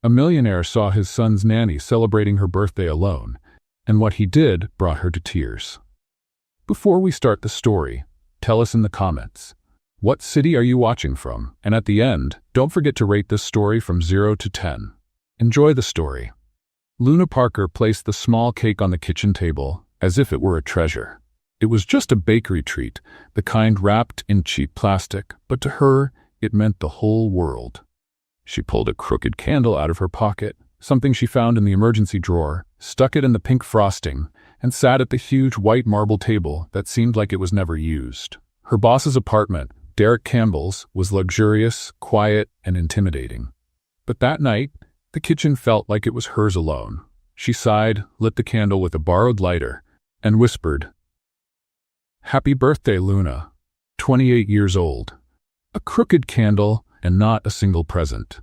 A millionaire saw his son's nanny celebrating her birthday alone, and what he did brought her to tears. Before we start the story, tell us in the comments, what city are you watching from? And at the end, don't forget to rate this story from 0 to 10. Enjoy the story. Luna Parker placed the small cake on the kitchen table as if it were a treasure. It was just a bakery treat, the kind wrapped in cheap plastic, but to her, it meant the whole world. She pulled a crooked candle out of her pocket, something she found in the emergency drawer, stuck it in the pink frosting, and sat at the huge white marble table that seemed like it was never used. Her boss's apartment, Derek Campbell's, was luxurious, quiet, and intimidating. But that night, the kitchen felt like it was hers alone. She sighed, lit the candle with a borrowed lighter, and whispered, "Happy birthday, Luna. 28 years old." A crooked candle and not a single present.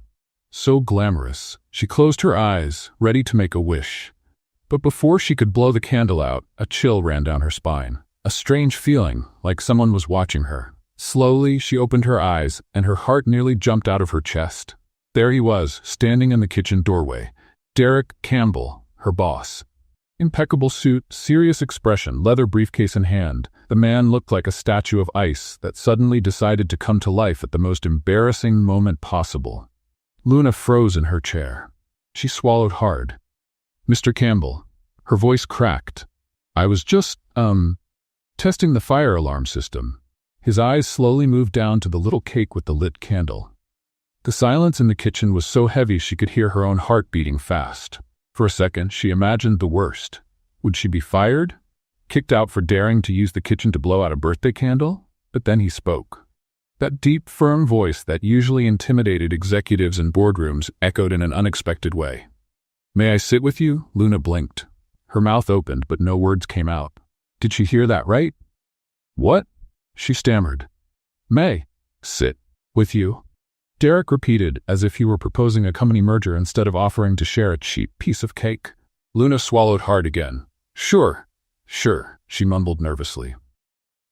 So glamorous, she closed her eyes, ready to make a wish. But before she could blow the candle out, a chill ran down her spine. A strange feeling, like someone was watching her. Slowly, she opened her eyes, and her heart nearly jumped out of her chest. There he was, standing in the kitchen doorway. Derek Campbell, her boss. Impeccable suit, serious expression, leather briefcase in hand. The man looked like a statue of ice that suddenly decided to come to life at the most embarrassing moment possible. Luna froze in her chair. She swallowed hard. "Mr. Campbell." Her voice cracked. "I was just, testing the fire alarm system." His eyes slowly moved down to the little cake with the lit candle. The silence in the kitchen was so heavy she could hear her own heart beating fast. For a second, she imagined the worst. Would she be fired? Kicked out for daring to use the kitchen to blow out a birthday candle? But then he spoke. That deep, firm voice that usually intimidated executives in boardrooms echoed in an unexpected way. "May I sit with you?" Luna blinked. Her mouth opened, but no words came out. Did she hear that right? "What?" she stammered. "May sit with you?" Derek repeated, as if he were proposing a company merger instead of offering to share a cheap piece of cake. Luna swallowed hard again. Sure, she mumbled nervously.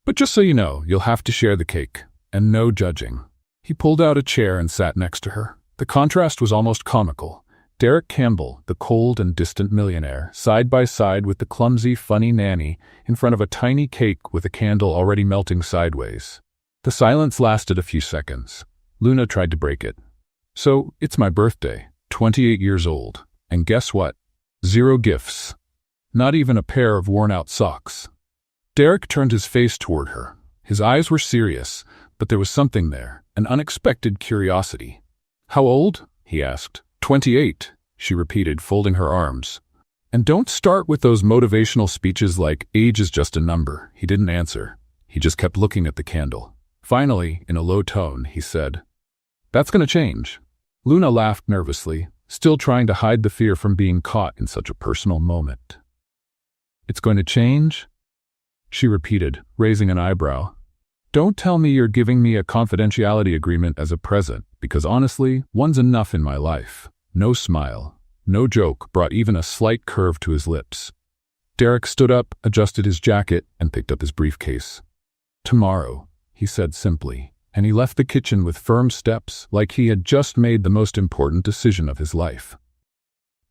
"But just so you know, you'll have to share the cake, and no judging." He pulled out a chair and sat next to her. The contrast was almost comical. Derek Campbell, the cold and distant millionaire, side by side with the clumsy, funny nanny, in front of a tiny cake with a candle already melting sideways. The silence lasted a few seconds. Luna tried to break it. "So, it's my birthday, 28 years old, and guess what? 0 gifts. Not even a pair of worn-out socks." Derek turned his face toward her. His eyes were serious, but there was something there, an unexpected curiosity. "How old?" he asked. 28, she repeated, folding her arms. "And don't start with those motivational speeches like age is just a number." He didn't answer. He just kept looking at the candle. Finally, in a low tone, he said, "That's going to change." Luna laughed nervously, still trying to hide the fear from being caught in such a personal moment. "It's going to change?" she repeated, raising an eyebrow. "Don't tell me you're giving me a confidentiality agreement as a present, because honestly, one's enough in my life." No smile, no joke brought even a slight curve to his lips. Derek stood up, adjusted his jacket, and picked up his briefcase. "Tomorrow," he said simply, and he left the kitchen with firm steps, like he had just made the most important decision of his life.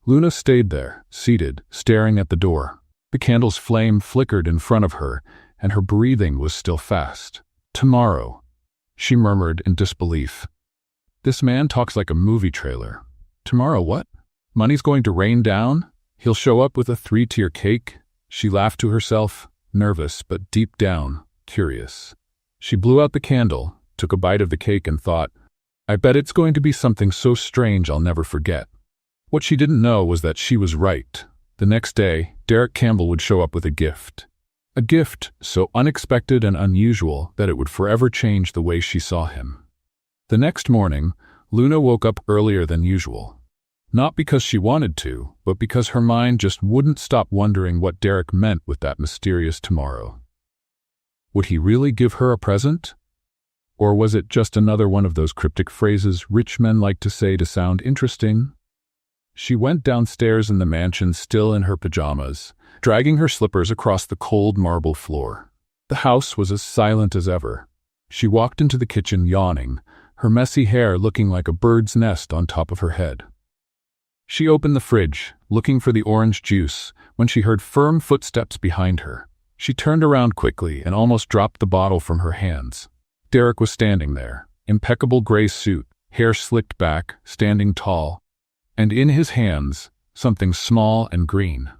Luna stayed there, seated, staring at the door. The candle's flame flickered in front of her, and her breathing was still fast. "Tomorrow," she murmured in disbelief. This man talks like a movie trailer. Tomorrow what? Money's going to rain down? He'll show up with a 3-tier cake? She laughed to herself, nervous but deep down, curious. She blew out the candle, took a bite of the cake and thought, I bet it's going to be something so strange I'll never forget. What she didn't know was that she was right. The next day, Derek Campbell would show up with a gift. A gift so unexpected and unusual that it would forever change the way she saw him. The next morning, Luna woke up earlier than usual. Not because she wanted to, but because her mind just wouldn't stop wondering what Derek meant with that mysterious tomorrow. Would he really give her a present? Or was it just another one of those cryptic phrases rich men like to say to sound interesting? She went downstairs in the mansion still in her pajamas, dragging her slippers across the cold marble floor. The house was as silent as ever. She walked into the kitchen yawning, her messy hair looking like a bird's nest on top of her head. She opened the fridge, looking for the orange juice, when she heard firm footsteps behind her. She turned around quickly and almost dropped the bottle from her hands. Derek was standing there, impeccable gray suit, hair slicked back, standing tall, and in his hands, something small and green.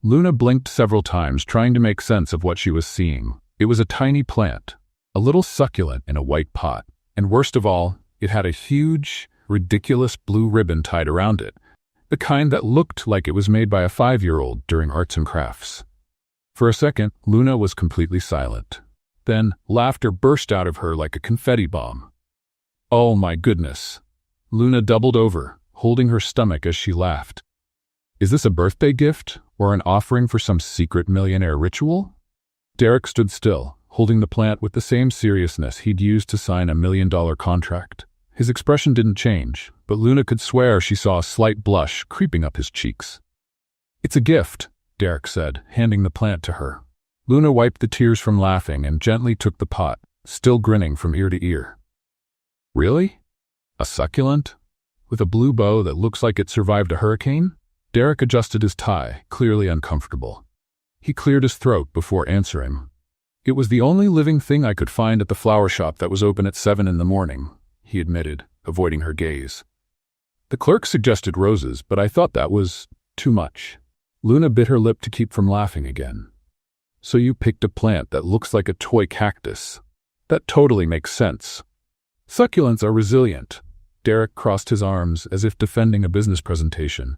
Luna blinked several times, trying to make sense of what she was seeing. It was a tiny plant, a little succulent in a white pot, and worst of all, it had a huge, ridiculous blue ribbon tied around it, the kind that looked like it was made by a 5-year-old during arts and crafts. For a second, Luna was completely silent. Then, laughter burst out of her like a confetti bomb. Oh my goodness! Luna doubled over, holding her stomach as she laughed. Is this a birthday gift, or an offering for some secret millionaire ritual? Derek stood still, holding the plant with the same seriousness he'd used to sign a $1 million contract. His expression didn't change, but Luna could swear she saw a slight blush creeping up his cheeks. It's a gift, Derek said, handing the plant to her. Luna wiped the tears from laughing and gently took the pot, still grinning from ear to ear. Really? A succulent? With a blue bow that looks like it survived a hurricane? Derek adjusted his tie, clearly uncomfortable. He cleared his throat before answering. It was the only living thing I could find at the flower shop that was open at 7 in the morning, he admitted, avoiding her gaze. The clerk suggested roses, but I thought that was too much. Luna bit her lip to keep from laughing again. So you picked a plant that looks like a toy cactus. That totally makes sense. Succulents are resilient. Derek crossed his arms as if defending a business presentation.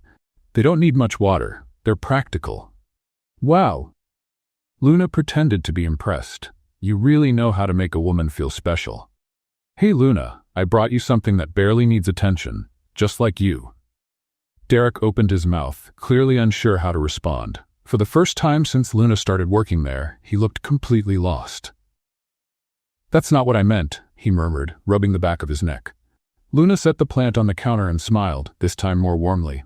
They don't need much water. They're practical. Wow. Luna pretended to be impressed. You really know how to make a woman feel special. Hey Luna, I brought you something that barely needs attention, just like you. Derek opened his mouth, clearly unsure how to respond. For the first time since Luna started working there, he looked completely lost. That's not what I meant, he murmured, rubbing the back of his neck. Luna set the plant on the counter and smiled, this time more warmly.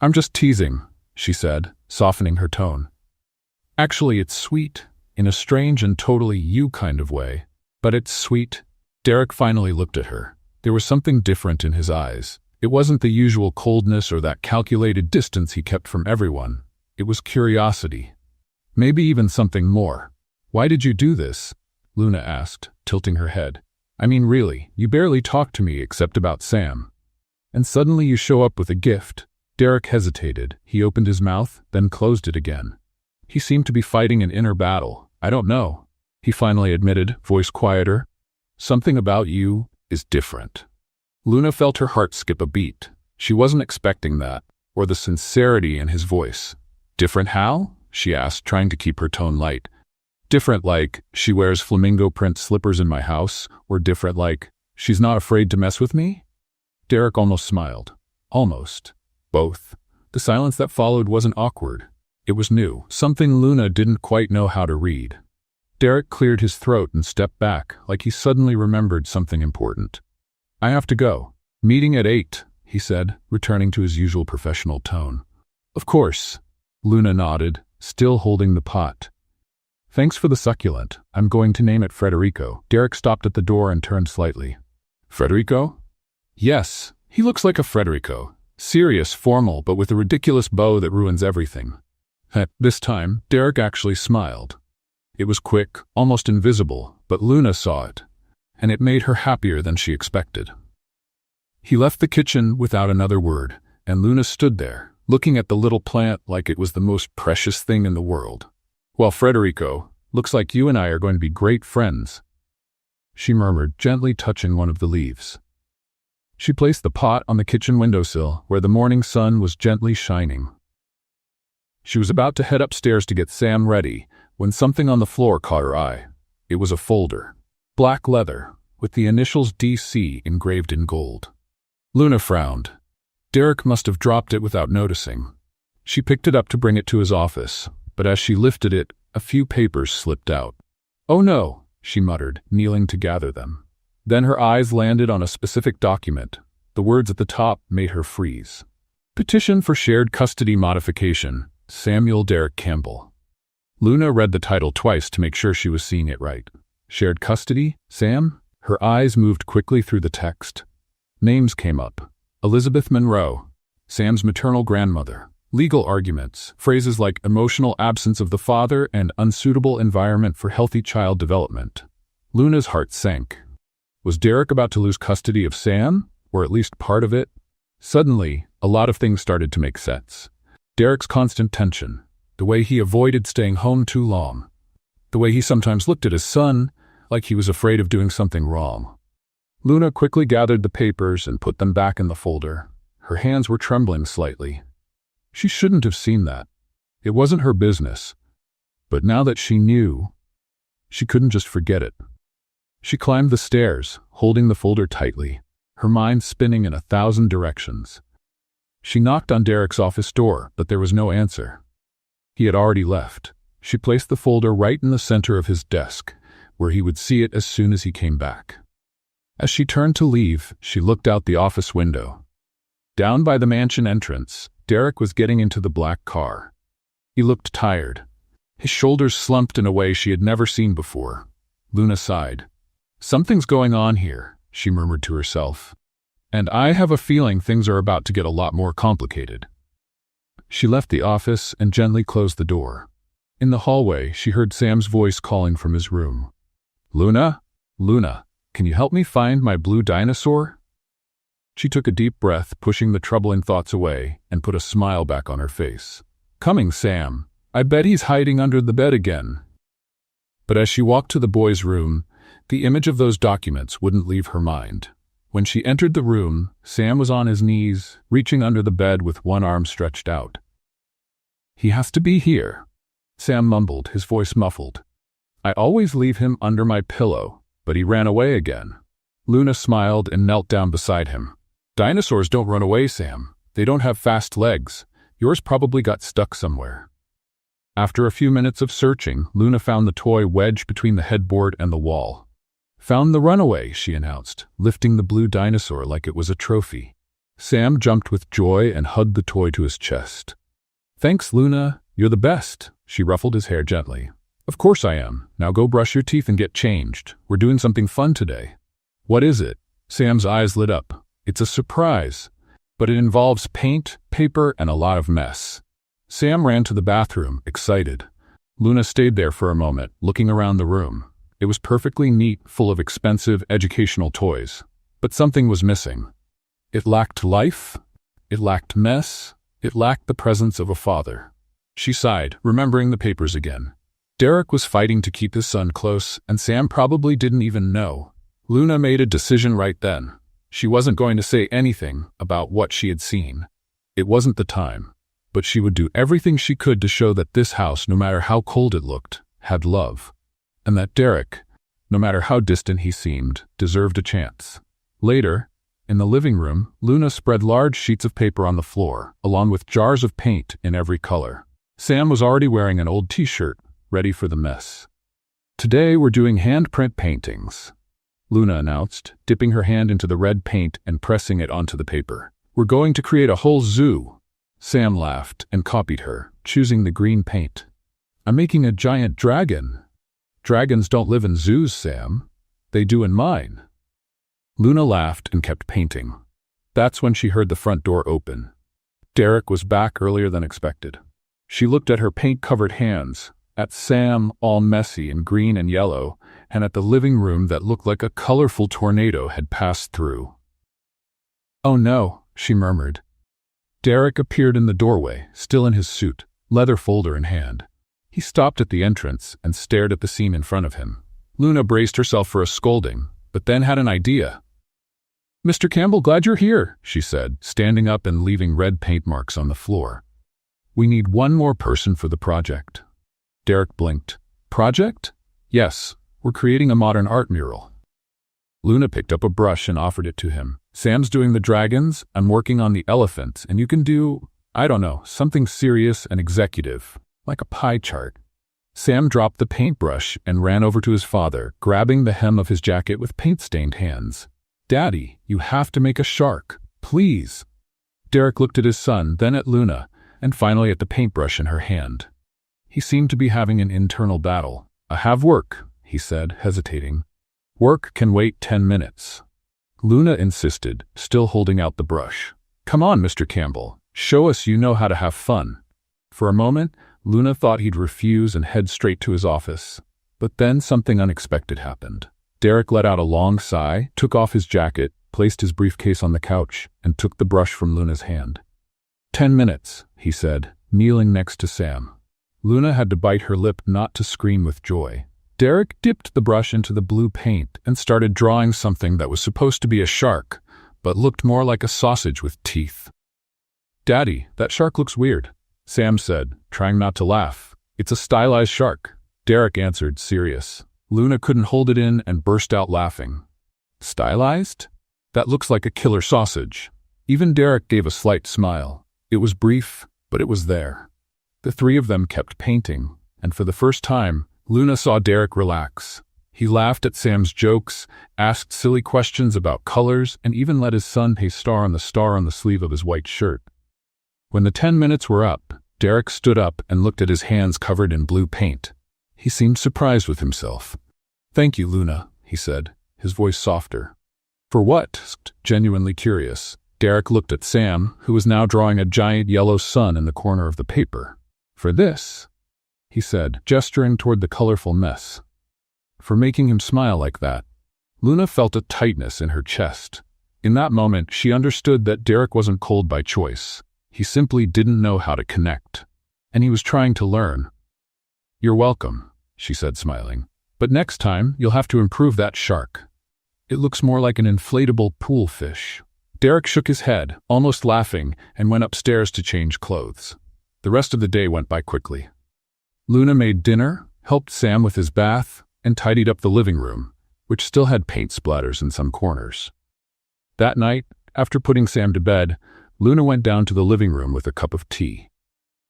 I'm just teasing, she said, softening her tone. Actually, it's sweet, in a strange and totally you kind of way. But it's sweet. Derek finally looked at her. There was something different in his eyes. It wasn't the usual coldness or that calculated distance he kept from everyone. It was curiosity. Maybe even something more. Why did you do this? Luna asked, tilting her head. I mean, really, you barely talked to me except about Sam. And suddenly you show up with a gift. Derek hesitated. He opened his mouth, then closed it again. He seemed to be fighting an inner battle. I don't know, he finally admitted, voice quieter. Something about you is different. Luna felt her heart skip a beat. She wasn't expecting that, or the sincerity in his voice. Different how? She asked, trying to keep her tone light. Different like, she wears flamingo print slippers in my house, or different like, she's not afraid to mess with me? Derek almost smiled. Almost. Both. The silence that followed wasn't awkward. It was new, something Luna didn't quite know how to read. Derek cleared his throat and stepped back, like he suddenly remembered something important. I have to go. Meeting at 8, he said, returning to his usual professional tone. Of course. Luna nodded, still holding the pot. Thanks for the succulent. I'm going to name it Federico. Derek stopped at the door and turned slightly. Federico? Yes, he looks like a Federico. Serious, formal, but with a ridiculous bow that ruins everything. At this time, Derek actually smiled. It was quick, almost invisible, but Luna saw it, and it made her happier than she expected. He left the kitchen without another word, and Luna stood there, looking at the little plant like it was the most precious thing in the world. Well, Federico, looks like you and I are going to be great friends, she murmured, gently touching one of the leaves. She placed the pot on the kitchen windowsill, where the morning sun was gently shining. She was about to head upstairs to get Sam ready, when something on the floor caught her eye. It was a folder. Black leather, with the initials DC engraved in gold. Luna frowned. Derek must have dropped it without noticing. She picked it up to bring it to his office, but as she lifted it, a few papers slipped out. Oh no, she muttered, kneeling to gather them. Then her eyes landed on a specific document. The words at the top made her freeze. Petition for Shared Custody Modification, Samuel Derek Campbell. Luna read the title twice to make sure she was seeing it right. Shared custody? Sam? Her eyes moved quickly through the text. Names came up. Elizabeth Monroe, Sam's maternal grandmother. Legal arguments, phrases like emotional absence of the father and unsuitable environment for healthy child development. Luna's heart sank. Was Derek about to lose custody of Sam, or at least part of it? Suddenly, a lot of things started to make sense. Derek's constant tension, the way he avoided staying home too long, the way he sometimes looked at his son like he was afraid of doing something wrong. Luna quickly gathered the papers and put them back in the folder. Her hands were trembling slightly. She shouldn't have seen that. It wasn't her business. But now that she knew, she couldn't just forget it. She climbed the stairs, holding the folder tightly, her mind spinning in 1,000 directions. She knocked on Derek's office door, but there was no answer. He had already left. She placed the folder right in the center of his desk, where he would see it as soon as he came back. As she turned to leave, she looked out the office window. Down by the mansion entrance, Derek was getting into the black car. He looked tired. His shoulders slumped in a way she had never seen before. Luna sighed. "Something's going on here," she murmured to herself. "And I have a feeling things are about to get a lot more complicated." She left the office and gently closed the door. In the hallway, she heard Sam's voice calling from his room. "Luna? Luna, can you help me find my blue dinosaur?" She took a deep breath, pushing the troubling thoughts away, and put a smile back on her face. "Coming, Sam. I bet he's hiding under the bed again." But as she walked to the boy's room, the image of those documents wouldn't leave her mind. When she entered the room, Sam was on his knees, reaching under the bed with one arm stretched out. "He has to be here," Sam mumbled, his voice muffled. "I always leave him under my pillow, but he ran away again." Luna smiled and knelt down beside him. "Dinosaurs don't run away, Sam. They don't have fast legs. Yours probably got stuck somewhere." After a few minutes of searching, Luna found the toy wedged between the headboard and the wall. "Found the runaway," she announced, lifting the blue dinosaur like it was a trophy. Sam jumped with joy and hugged the toy to his chest. "Thanks, Luna. You're the best." She ruffled his hair gently. "Of course I am. Now go brush your teeth and get changed. We're doing something fun today." "What is it?" Sam's eyes lit up. "It's a surprise, but it involves paint, paper, and a lot of mess." Sam ran to the bathroom, excited. Luna stayed there for a moment, looking around the room. It was perfectly neat, full of expensive educational toys. But something was missing. It lacked life. It lacked mess. It lacked the presence of a father. She sighed, remembering the papers again. Derek was fighting to keep his son close, and Sam probably didn't even know. Luna made a decision right then. She wasn't going to say anything about what she had seen. It wasn't the time. But she would do everything she could to show that this house, no matter how cold it looked, had love. And that Derek, no matter how distant he seemed, deserved a chance. Later, in the living room, Luna spread large sheets of paper on the floor, along with jars of paint in every color. Sam was already wearing an old t-shirt, ready for the mess. "Today we're doing handprint paintings," Luna announced, dipping her hand into the red paint and pressing it onto the paper. "We're going to create a whole zoo." Sam laughed and copied her, choosing the green paint. "I'm making a giant dragon." "Dragons don't live in zoos, Sam. They do in mine." Luna laughed and kept painting. That's when she heard the front door open. Derek was back earlier than expected. She looked at her paint-covered hands, at Sam, all messy in green and yellow, and at the living room that looked like a colorful tornado had passed through. "Oh no," she murmured. Derek appeared in the doorway, still in his suit, leather folder in hand. He stopped at the entrance and stared at the scene in front of him. Luna braced herself for a scolding, but then had an idea. "Mr. Campbell, glad you're here," she said, standing up and leaving red paint marks on the floor. "We need one more person for the project." Derek blinked. "Project?" "Yes, we're creating a modern art mural." Luna picked up a brush and offered it to him. "Sam's doing the dragons, I'm working on the elephants, and you can do, I don't know, something serious and executive, like a pie chart." Sam dropped the paintbrush and ran over to his father, grabbing the hem of his jacket with paint-stained hands. "Daddy, you have to make a shark, please." Derek looked at his son, then at Luna, and finally at the paintbrush in her hand. He seemed to be having an internal battle. "I have work," he said, hesitating. "Work can wait 10 minutes. Luna insisted, still holding out the brush. Come on, Mr. Campbell. Show us you know how to have fun. For a moment, Luna thought he'd refuse and head straight to his office. But then something unexpected happened. Derek let out a long sigh, took off his jacket, placed his briefcase on the couch, and took the brush from Luna's hand. 10 minutes, he said, kneeling next to Sam. Luna had to bite her lip not to scream with joy. Derek dipped the brush into the blue paint and started drawing something that was supposed to be a shark, but looked more like a sausage with teeth. "Daddy, that shark looks weird," Sam said, trying not to laugh. "It's a stylized shark," Derek answered, serious. Luna couldn't hold it in and burst out laughing. "Stylized? That looks like a killer sausage." Even Derek gave a slight smile. It was brief, but it was there. The three of them kept painting, and for the first time, Luna saw Derek relax. He laughed at Sam's jokes, asked silly questions about colors, and even let his son paste star on the sleeve of his white shirt. When the 10 minutes were up, Derek stood up and looked at his hands covered in blue paint. He seemed surprised with himself. "Thank you, Luna," he said, his voice softer. "For what?" Genuinely curious. Derek looked at Sam, who was now drawing a giant yellow sun in the corner of the paper. "For this," he said, gesturing toward the colorful mess. For making him smile like that. Luna felt a tightness in her chest. In that moment, she understood that Derek wasn't cold by choice. He simply didn't know how to connect. And he was trying to learn. "You're welcome," she said, smiling. "But next time, you'll have to improve that shark. It looks more like an inflatable pool fish." Derek shook his head, almost laughing, and went upstairs to change clothes. The rest of the day went by quickly. Luna made dinner, helped Sam with his bath, and tidied up the living room, which still had paint splatters in some corners. That night, after putting Sam to bed, Luna went down to the living room with a cup of tea.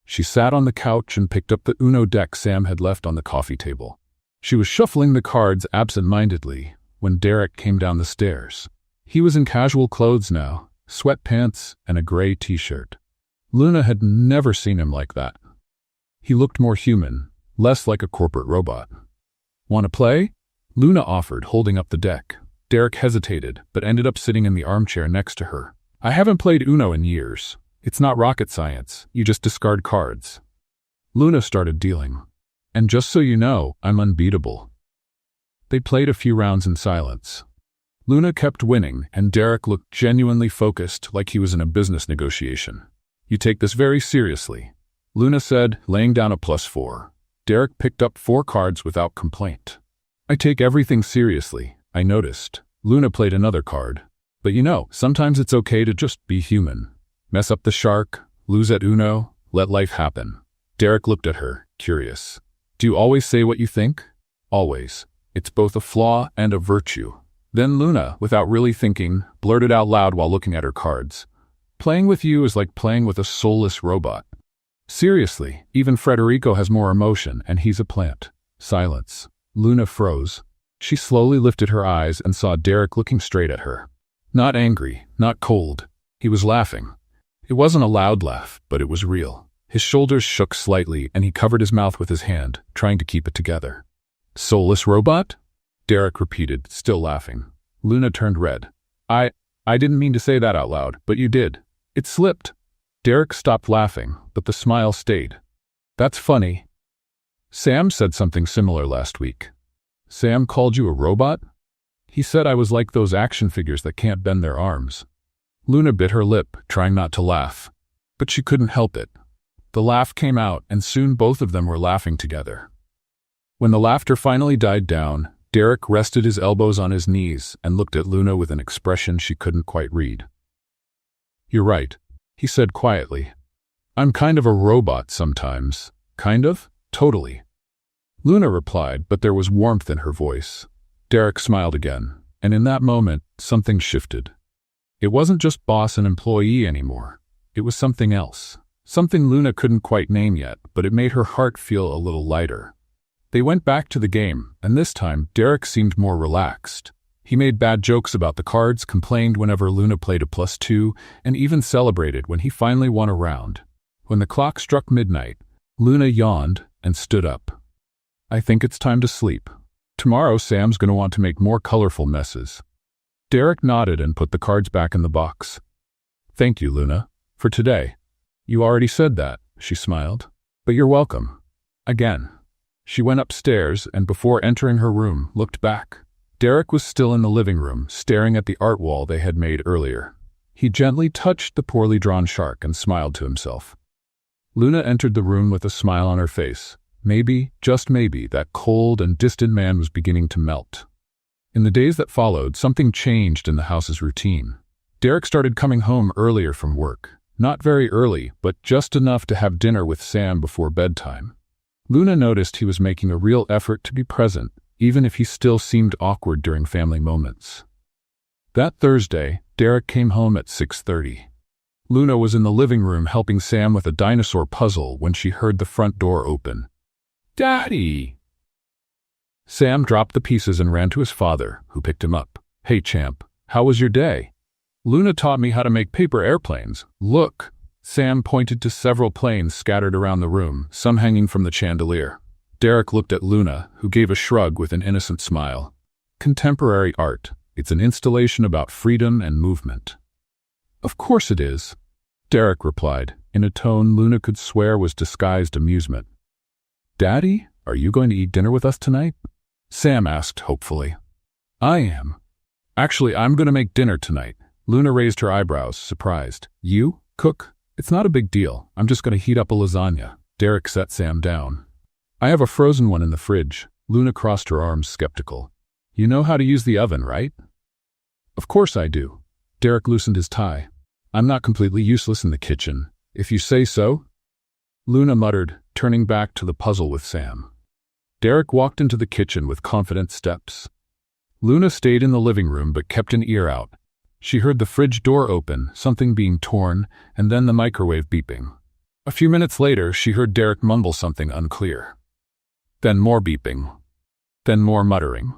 She sat on the couch and picked up the Uno deck Sam had left on the coffee table. She was shuffling the cards absent-mindedly when Derek came down the stairs. He was in casual clothes now, sweatpants and a gray t-shirt. Luna had never seen him like that. He looked more human, less like a corporate robot. "Want to play?" Luna offered, holding up the deck. Derek hesitated, but ended up sitting in the armchair next to her. "I haven't played Uno in years. It's not rocket science. You just discard cards." Luna started dealing. "And just so you know, I'm unbeatable." They played a few rounds in silence. Luna kept winning, and Derek looked genuinely focused, like he was in a business negotiation. "You take this very seriously," Luna said, laying down a +4. Derek picked up 4 cards without complaint. "I take everything seriously," I noticed. Luna played another card. "But you know, sometimes it's okay to just be human. Mess up the shark, lose at Uno, let life happen." Derek looked at her, curious. "Do you always say what you think?" "Always. It's both a flaw and a virtue." Then Luna, without really thinking, blurted out loud while looking at her cards. "Playing with you is like playing with a soulless robot." "Seriously, even Federico has more emotion, and he's a plant." Silence. Luna froze. She slowly lifted her eyes and saw Derek looking straight at her. Not angry, not cold. He was laughing. It wasn't a loud laugh, but it was real. His shoulders shook slightly, and he covered his mouth with his hand, trying to keep it together. "Soulless robot?" Derek repeated, still laughing. Luna turned red. I didn't mean to say that out loud, but you did. It slipped." Derek stopped laughing, but the smile stayed. "That's funny. Sam said something similar last week." "Sam called you a robot?" "He said I was like those action figures that can't bend their arms." Luna bit her lip, trying not to laugh. But she couldn't help it. The laugh came out, and soon both of them were laughing together. When the laughter finally died down, Derek rested his elbows on his knees and looked at Luna with an expression she couldn't quite read. "You're right," he said quietly. "I'm kind of a robot sometimes." "Kind of? Totally." Luna replied, but there was warmth in her voice. Derek smiled again, and in that moment, something shifted. It wasn't just boss and employee anymore. It was something else. Something Luna couldn't quite name yet, but it made her heart feel a little lighter. They went back to the game, and this time, Derek seemed more relaxed. He made bad jokes about the cards, complained whenever Luna played a +2, and even celebrated when he finally won a round. When the clock struck midnight, Luna yawned and stood up. "I think it's time to sleep. Tomorrow Sam's going to want to make more colorful messes." Derek nodded and put the cards back in the box. Thank you, Luna, for today. You already said that, she smiled. But you're welcome. Again. She went upstairs and before entering her room, looked back. Derek was still in the living room, staring at the art wall they had made earlier. He gently touched the poorly drawn shark and smiled to himself. Luna entered the room with a smile on her face. Maybe, just maybe, that cold and distant man was beginning to melt. In the days that followed, something changed in the house's routine. Derek started coming home earlier from work. Not very early, but just enough to have dinner with Sam before bedtime. Luna noticed he was making a real effort to be present, even if he still seemed awkward during family moments. That Thursday, Derek came home at 6:30. Luna was in the living room helping Sam with a dinosaur puzzle when she heard the front door open. "Daddy!" Sam dropped the pieces and ran to his father, who picked him up. "Hey, champ, how was your day?" "Luna taught me how to make paper airplanes. Look." Sam pointed to several planes scattered around the room, some hanging from the chandelier. Derek looked at Luna, who gave a shrug with an innocent smile. "Contemporary art. It's an installation about freedom and movement." "Of course it is," Derek replied, in a tone Luna could swear was disguised amusement. "Daddy, are you going to eat dinner with us tonight?" Sam asked hopefully. "I am. Actually, I'm going to make dinner tonight." Luna raised her eyebrows, surprised. "You? Cook? It's not a big deal. I'm just going to heat up a lasagna." Derek set Sam down. "I have a frozen one in the fridge." Luna crossed her arms, skeptical. "You know how to use the oven, right?" "Of course I do." Derek loosened his tie. "I'm not completely useless in the kitchen, if you say so." Luna muttered, turning back to the puzzle with Sam. Derek walked into the kitchen with confident steps. Luna stayed in the living room but kept an ear out. She heard the fridge door open, something being torn, and then the microwave beeping. A few minutes later, she heard Derek mumble something unclear. Then more beeping. Then more muttering.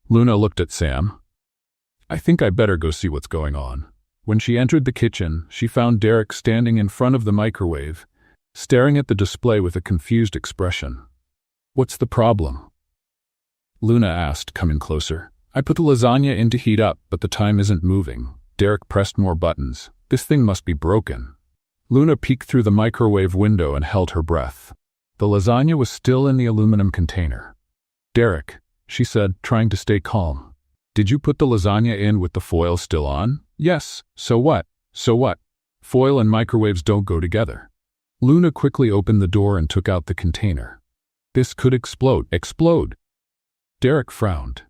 Luna looked at Sam. "I think I better go see what's going on." When she entered the kitchen, she found Derek standing in front of the microwave, staring at the display with a confused expression. "What's the problem?" Luna asked, coming closer. "I put the lasagna in to heat up, but the time isn't moving." Derek pressed more buttons. "This thing must be broken." Luna peeked through the microwave window and held her breath. The lasagna was still in the aluminum container. "Derek," she said, trying to stay calm. "Did you put the lasagna in with the foil still on?" "Yes. So what?" "So what? Foil and microwaves don't go together." Luna quickly opened the door and took out the container. "This could explode." "Explode?" Derek frowned.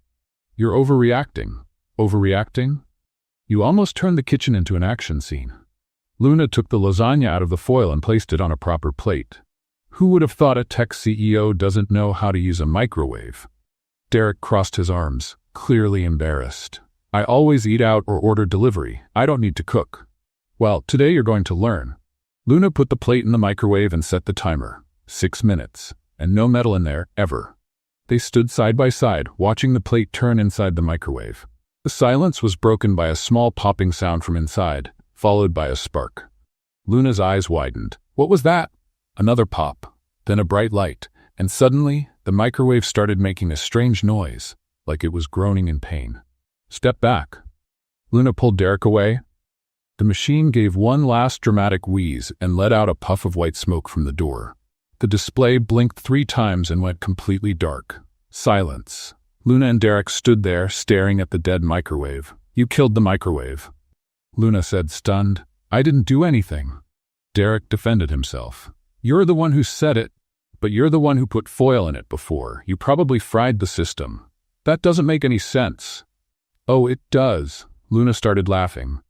"You're overreacting." "Overreacting?" "You almost turned the kitchen into an action scene." Luna took the lasagna out of the foil and placed it on a proper plate. Who would have thought a tech CEO doesn't know how to use a microwave? Derek crossed his arms, clearly embarrassed. "I always eat out or order delivery. I don't need to cook." "Well, today you're going to learn." Luna put the plate in the microwave and set the timer. 6 minutes. And no metal in there, ever. They stood side by side, watching the plate turn inside the microwave. The silence was broken by a small popping sound from inside, followed by a spark. Luna's eyes widened. What was that? Another pop, then a bright light, and suddenly, the microwave started making a strange noise, like it was groaning in pain. "Step back." Luna pulled Derek away. The machine gave one last dramatic wheeze and let out a puff of white smoke from the door. The display blinked 3 times and went completely dark. Silence. Luna and Derek stood there, staring at the dead microwave. "You killed the microwave," Luna said, stunned. "I didn't do anything." Derek defended himself. "You're the one who said it, but you're the one who put foil in it before. You probably fried the system. That doesn't make any sense." "Oh, it does." Luna started laughing.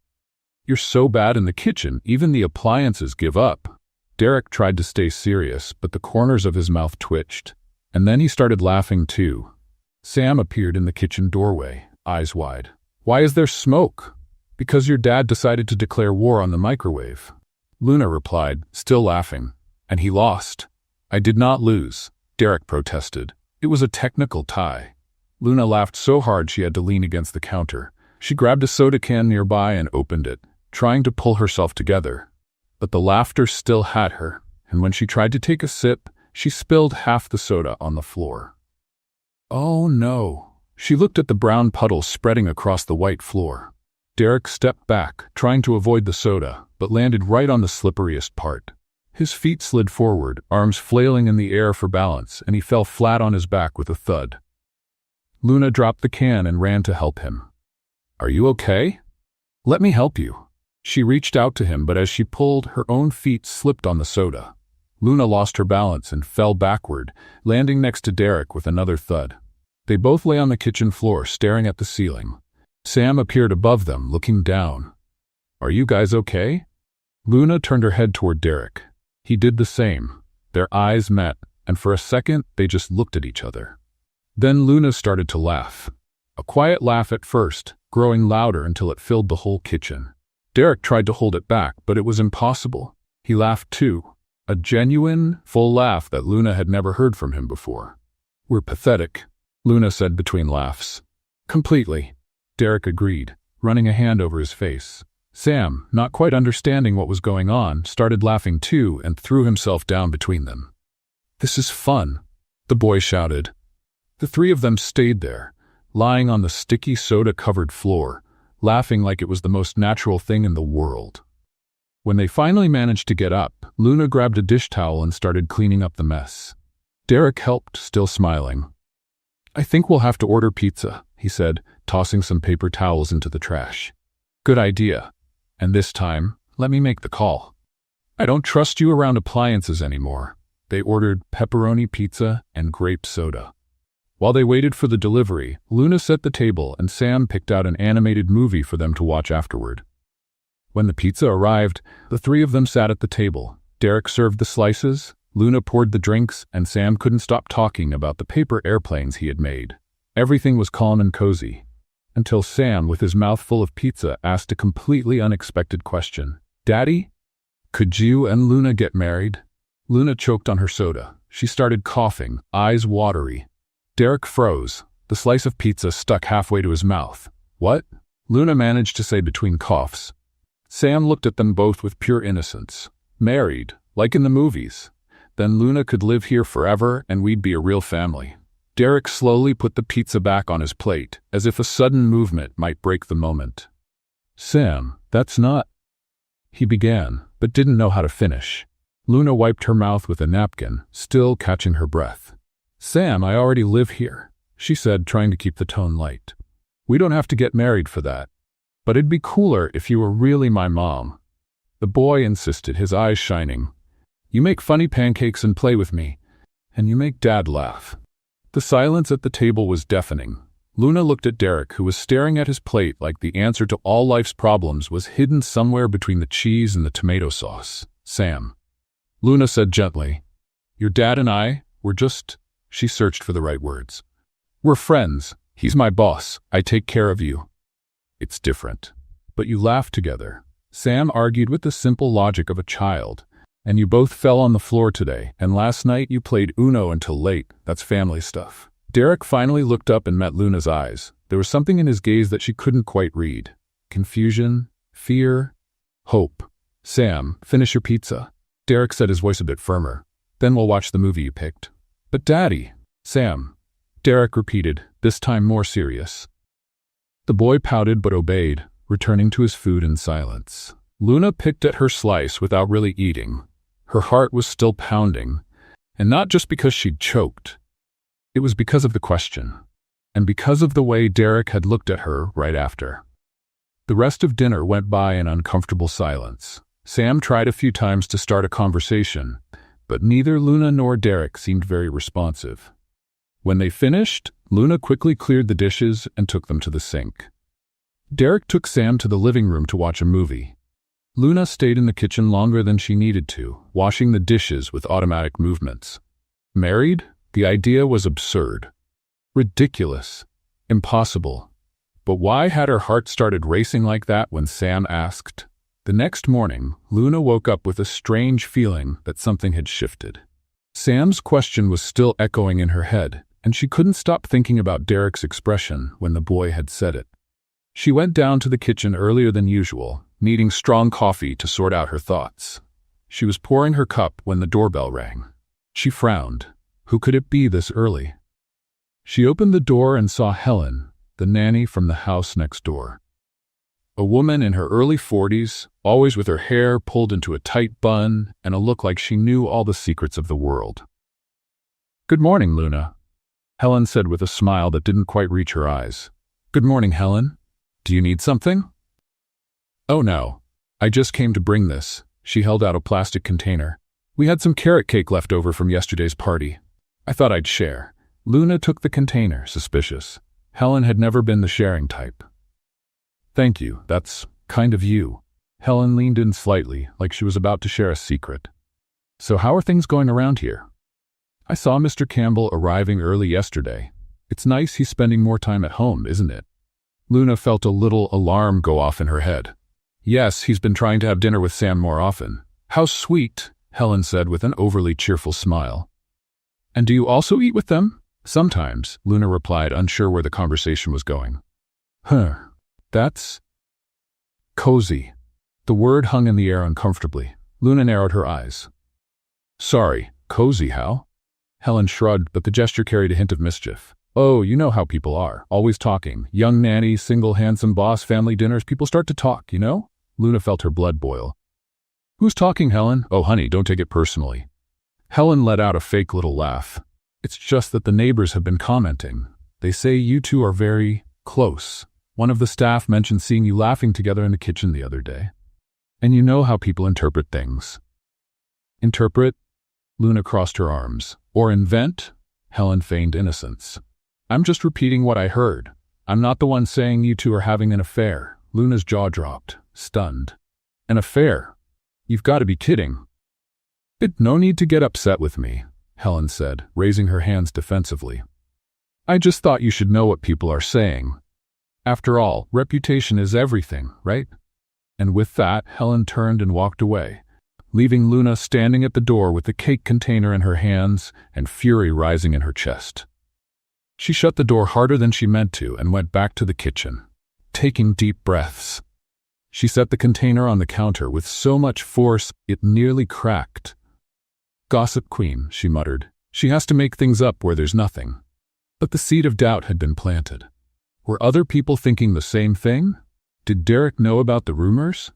"You're so bad in the kitchen, even the appliances give up." Derek tried to stay serious, but the corners of his mouth twitched, and then he started laughing too. Sam appeared in the kitchen doorway, eyes wide. "Why is there smoke?" "Because your dad decided to declare war on the microwave," Luna replied, still laughing. "And he lost." "I did not lose," Derek protested. "It was a technical tie." Luna laughed so hard she had to lean against the counter. She grabbed a soda can nearby and opened it, trying to pull herself together. But the laughter still had her, and when she tried to take a sip, she spilled half the soda on the floor. "Oh no." She looked at the brown puddle spreading across the white floor. Derek stepped back, trying to avoid the soda, but landed right on the slipperiest part. His feet slid forward, arms flailing in the air for balance, and he fell flat on his back with a thud. Luna dropped the can and ran to help him. "Are you okay?" "Let me help you." She reached out to him, but as she pulled, her own feet slipped on the soda. Luna lost her balance and fell backward, landing next to Derek with another thud. They both lay on the kitchen floor, staring at the ceiling. Sam appeared above them, looking down. "Are you guys okay?" Luna turned her head toward Derek. He did the same. Their eyes met, and for a second they just looked at each other. Then Luna started to laugh. A quiet laugh at first, growing louder until it filled the whole kitchen. Derek tried to hold it back, but it was impossible. He laughed too. A genuine, full laugh that Luna had never heard from him before. "We're pathetic," Luna said between laughs. "Completely," Derek agreed, running a hand over his face. Sam, not quite understanding what was going on, started laughing too and threw himself down between them. "This is fun," the boy shouted. The three of them stayed there, lying on the sticky soda-covered floor, laughing like it was the most natural thing in the world. When they finally managed to get up, Luna grabbed a dish towel and started cleaning up the mess. Derek helped, still smiling. "I think we'll have to order pizza," he said, tossing some paper towels into the trash. "Good idea. And this time, let me make the call." "I don't trust you around appliances anymore." They ordered pepperoni pizza and grape soda. While they waited for the delivery, Luna set the table and Sam picked out an animated movie for them to watch afterward. When the pizza arrived, the three of them sat at the table. Derek served the slices, Luna poured the drinks, and Sam couldn't stop talking about the paper airplanes he had made. Everything was calm and cozy, until Sam, with his mouth full of pizza, asked a completely unexpected question. "Daddy, could you and Luna get married?" Luna choked on her soda. She started coughing, eyes watery. Derek froze. The slice of pizza stuck halfway to his mouth. "What?" Luna managed to say between coughs. Sam looked at them both with pure innocence. "Married, like in the movies. Then Luna could live here forever and we'd be a real family." Derek slowly put the pizza back on his plate, as if a sudden movement might break the moment. "Sam, that's not—" he began, but didn't know how to finish. Luna wiped her mouth with a napkin, still catching her breath. "Sam, I already live here," she said, trying to keep the tone light. "We don't have to get married for that. But it'd be cooler if you were really my mom." The boy insisted, his eyes shining. "You make funny pancakes and play with me, and you make Dad laugh." The silence at the table was deafening. Luna looked at Derek, who was staring at his plate like the answer to all life's problems was hidden somewhere between the cheese and the tomato sauce. "Sam," Luna said gently, "your dad and I, we're just—" she searched for the right words. "We're friends. He's my boss. I take care of you." "It's different." "But you laugh together." Sam argued with the simple logic of a child. "And you both fell on the floor today, and last night you played Uno until late. That's family stuff." Derek finally looked up and met Luna's eyes. There was something in his gaze that she couldn't quite read. Confusion, fear, hope. "Sam, finish your pizza." Derek said, his voice a bit firmer. "Then we'll watch the movie you picked." "But Daddy—" "Sam," Derek repeated, this time more serious. The boy pouted but obeyed, returning to his food in silence. Luna picked at her slice without really eating. Her heart was still pounding, and not just because she'd choked. It was because of the question, and because of the way Derek had looked at her right after. The rest of dinner went by in uncomfortable silence. Sam tried a few times to start a conversation, but neither Luna nor Derek seemed very responsive. When they finished, Luna quickly cleared the dishes and took them to the sink. Derek took Sam to the living room to watch a movie. Luna stayed in the kitchen longer than she needed to, washing the dishes with automatic movements. Married? The idea was absurd. Ridiculous. Impossible. But why had her heart started racing like that when Sam asked? The next morning, Luna woke up with a strange feeling that something had shifted. Sam's question was still echoing in her head, and she couldn't stop thinking about Derek's expression when the boy had said it. She went down to the kitchen earlier than usual, needing strong coffee to sort out her thoughts. She was pouring her cup when the doorbell rang. She frowned. Who could it be this early? She opened the door and saw Helen, the nanny from the house next door. A woman in her early 40s, always with her hair pulled into a tight bun and a look like she knew all the secrets of the world. "Good morning, Luna," Helen said with a smile that didn't quite reach her eyes. "Good morning, Helen. Do you need something?" "Oh no, I just came to bring this." She held out a plastic container. "We had some carrot cake left over from yesterday's party. I thought I'd share." Luna took the container, suspicious. Helen had never been the sharing type. "Thank you, that's kind of you." Helen leaned in slightly, like she was about to share a secret. "So how are things going around here?" "I saw Mr. Campbell arriving early yesterday. It's nice he's spending more time at home, isn't it?" Luna felt a little alarm go off in her head. "Yes, he's been trying to have dinner with Sam more often." "How sweet," Helen said with an overly cheerful smile. "And do you also eat with them?" "Sometimes," Luna replied, unsure where the conversation was going. That's cozy." The word hung in the air uncomfortably. Luna narrowed her eyes. "Sorry, cozy how?" Helen shrugged, but the gesture carried a hint of mischief. "Oh, you know how people are, always talking. Young nanny, single handsome boss, family dinners, people start to talk, you know?" Luna felt her blood boil. "Who's talking, Helen?" "Oh, honey, don't take it personally." Helen let out a fake little laugh. "It's just that the neighbors have been commenting. They say you two are very close. One of the staff mentioned seeing you laughing together in the kitchen the other day. And you know how people interpret things." "Interpret?" Luna crossed her arms. "Or invent?" Helen feigned innocence. "I'm just repeating what I heard. I'm not the one saying you two are having an affair." Luna's jaw dropped, stunned. "An affair? You've got to be kidding." "No need to get upset with me," Helen said, raising her hands defensively. "I just thought you should know what people are saying. After all, reputation is everything, right?" And with that, Helen turned and walked away, leaving Luna standing at the door with the cake container in her hands and fury rising in her chest. She shut the door harder than she meant to and went back to the kitchen, taking deep breaths. She set the container on the counter with so much force it nearly cracked. "Gossip queen," she muttered. "She has to make things up where there's nothing." But the seed of doubt had been planted. Were other people thinking the same thing? Did Derek know about the rumors?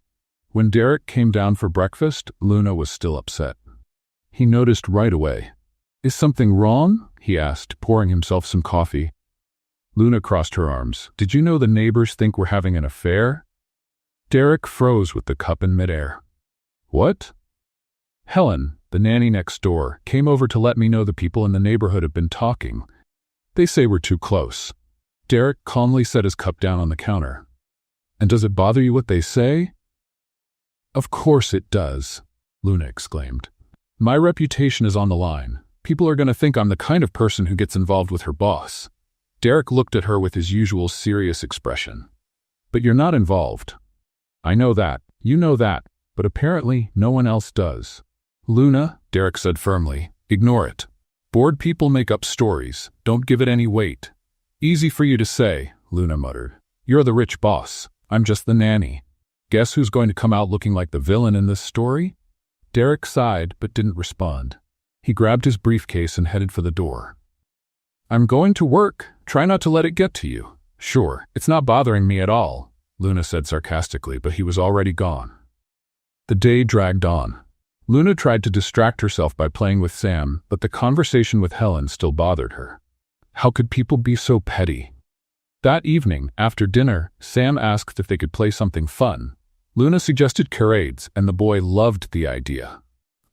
When Derek came down for breakfast, Luna was still upset. He noticed right away. "Is something wrong?" he asked, pouring himself some coffee. Luna crossed her arms. "Did you know the neighbors think we're having an affair?" Derek froze with the cup in midair. "What?" "Helen, the nanny next door, came over to let me know the people in the neighborhood have been talking. They say we're too close." Derek calmly set his cup down on the counter. "And does it bother you what they say?" "Of course it does," Luna exclaimed. "My reputation is on the line. People are going to think I'm the kind of person who gets involved with her boss." Derek looked at her with his usual serious expression. "But you're not involved. I know that, you know that, but apparently no one else does." "Luna," Derek said firmly, "ignore it. Bored people make up stories. Don't give it any weight." "Easy for you to say," Luna muttered. "You're the rich boss. I'm just the nanny. Guess who's going to come out looking like the villain in this story?" Derek sighed but didn't respond. He grabbed his briefcase and headed for the door. "I'm going to work. Try not to let it get to you." "Sure, it's not bothering me at all," Luna said sarcastically, but he was already gone. The day dragged on. Luna tried to distract herself by playing with Sam, but the conversation with Helen still bothered her. How could people be so petty? That evening, after dinner, Sam asked if they could play something fun. Luna suggested charades, and the boy loved the idea.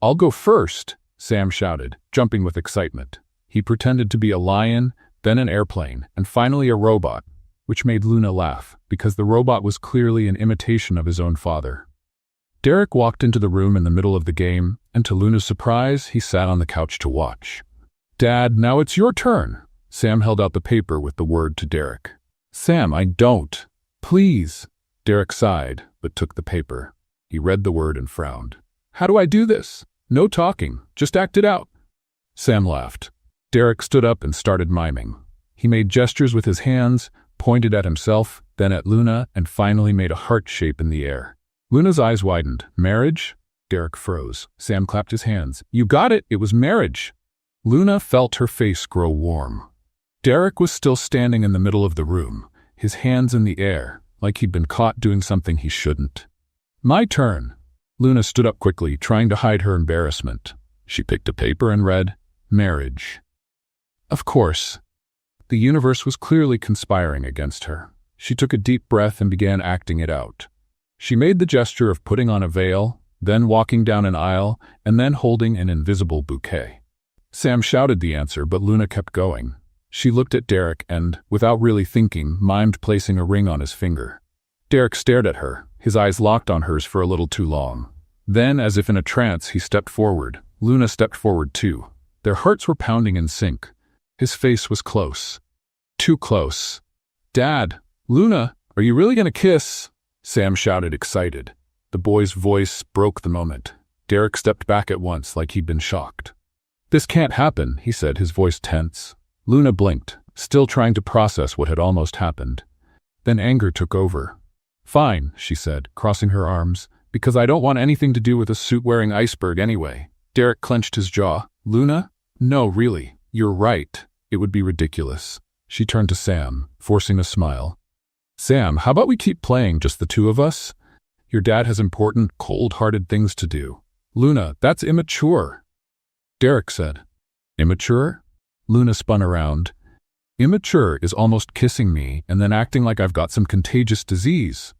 "I'll go first," Sam shouted, jumping with excitement. He pretended to be a lion, then an airplane, and finally a robot, which made Luna laugh, because the robot was clearly an imitation of his own father. Derek walked into the room in the middle of the game, and to Luna's surprise, he sat on the couch to watch. "Dad, now it's your turn." Sam held out the paper with the word to Derek. "Sam, I don't. Please." Derek sighed, but took the paper. He read the word and frowned. "How do I do this? No talking, just act it out." Sam laughed. Derek stood up and started miming. He made gestures with his hands, pointed at himself, then at Luna, and finally made a heart shape in the air. Luna's eyes widened. "Marriage?" Derek froze. Sam clapped his hands. "You got it! It was marriage!" Luna felt her face grow warm. Derek was still standing in the middle of the room, his hands in the air, like he'd been caught doing something he shouldn't. My turn. Luna stood up quickly, trying to hide her embarrassment. She picked a paper and read, marriage. Of course. The universe was clearly conspiring against her. She took a deep breath and began acting it out. She made the gesture of putting on a veil, then walking down an aisle, and then holding an invisible bouquet. Sam shouted the answer, but Luna kept going. She looked at Derek and, without really thinking, mimed placing a ring on his finger. Derek stared at her, his eyes locked on hers for a little too long. Then, as if in a trance, he stepped forward. Luna stepped forward too. Their hearts were pounding in sync. His face was close. Too close. Dad! Luna! Are you really gonna kiss? Sam shouted, excited. The boy's voice broke the moment. Derek stepped back at once, like he'd been shocked. This can't happen, he said, his voice tense. Luna blinked, still trying to process what had almost happened. Then anger took over. Fine, she said, crossing her arms, because I don't want anything to do with a suit-wearing iceberg anyway. Derek clenched his jaw. Luna? No, really. You're right. It would be ridiculous. She turned to Sam, forcing a smile. Sam, how about we keep playing, just the two of us? Your dad has important, cold-hearted things to do. Luna, that's immature. Derek said. Immature? Luna spun around. Immature is almost kissing me and then acting like I've got some contagious disease.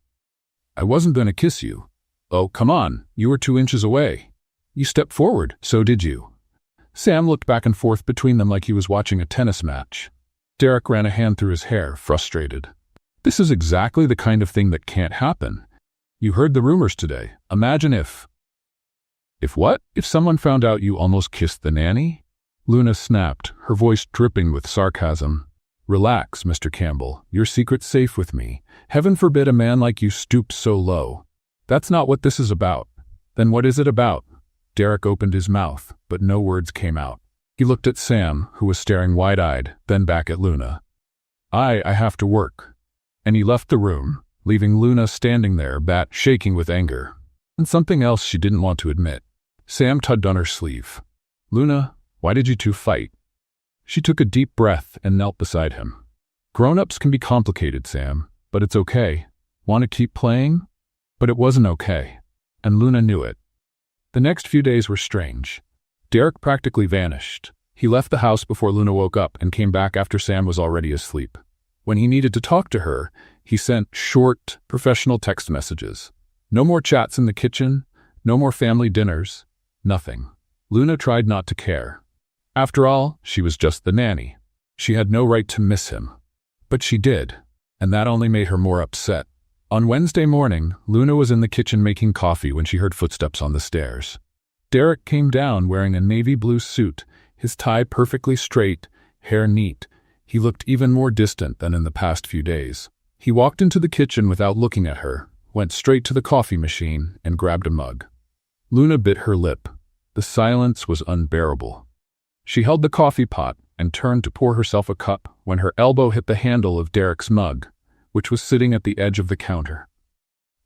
I wasn't going to kiss you. Oh, come on, you were 2 inches away. You stepped forward, so did you. Sam looked back and forth between them like he was watching a tennis match. Derek ran a hand through his hair, frustrated. This is exactly the kind of thing that can't happen. You heard the rumors today. Imagine if... If what? If someone found out you almost kissed the nanny? Luna snapped, her voice dripping with sarcasm. Relax, Mr. Campbell. Your secret's safe with me. Heaven forbid a man like you stoops so low. That's not what this is about. Then what is it about? Derek opened his mouth, but no words came out. He looked at Sam, who was staring wide-eyed, then back at Luna. I have to work. And he left the room, leaving Luna standing there, bat shaking with anger. And something else she didn't want to admit. Sam tugged on her sleeve. Luna, why did you two fight? She took a deep breath and knelt beside him. Grown-ups can be complicated, Sam, but it's okay. Want to keep playing? But it wasn't okay. And Luna knew it. The next few days were strange. Derek practically vanished. He left the house before Luna woke up and came back after Sam was already asleep. When he needed to talk to her, he sent short, professional text messages. No more chats in the kitchen, no more family dinners, nothing. Luna tried not to care. After all, she was just the nanny. She had no right to miss him. But she did, and that only made her more upset. On Wednesday morning, Luna was in the kitchen making coffee when she heard footsteps on the stairs. Derek came down wearing a navy blue suit, his tie perfectly straight, hair neat. He looked even more distant than in the past few days. He walked into the kitchen without looking at her, went straight to the coffee machine, and grabbed a mug. Luna bit her lip. The silence was unbearable. She held the coffee pot and turned to pour herself a cup when her elbow hit the handle of Derek's mug, which was sitting at the edge of the counter.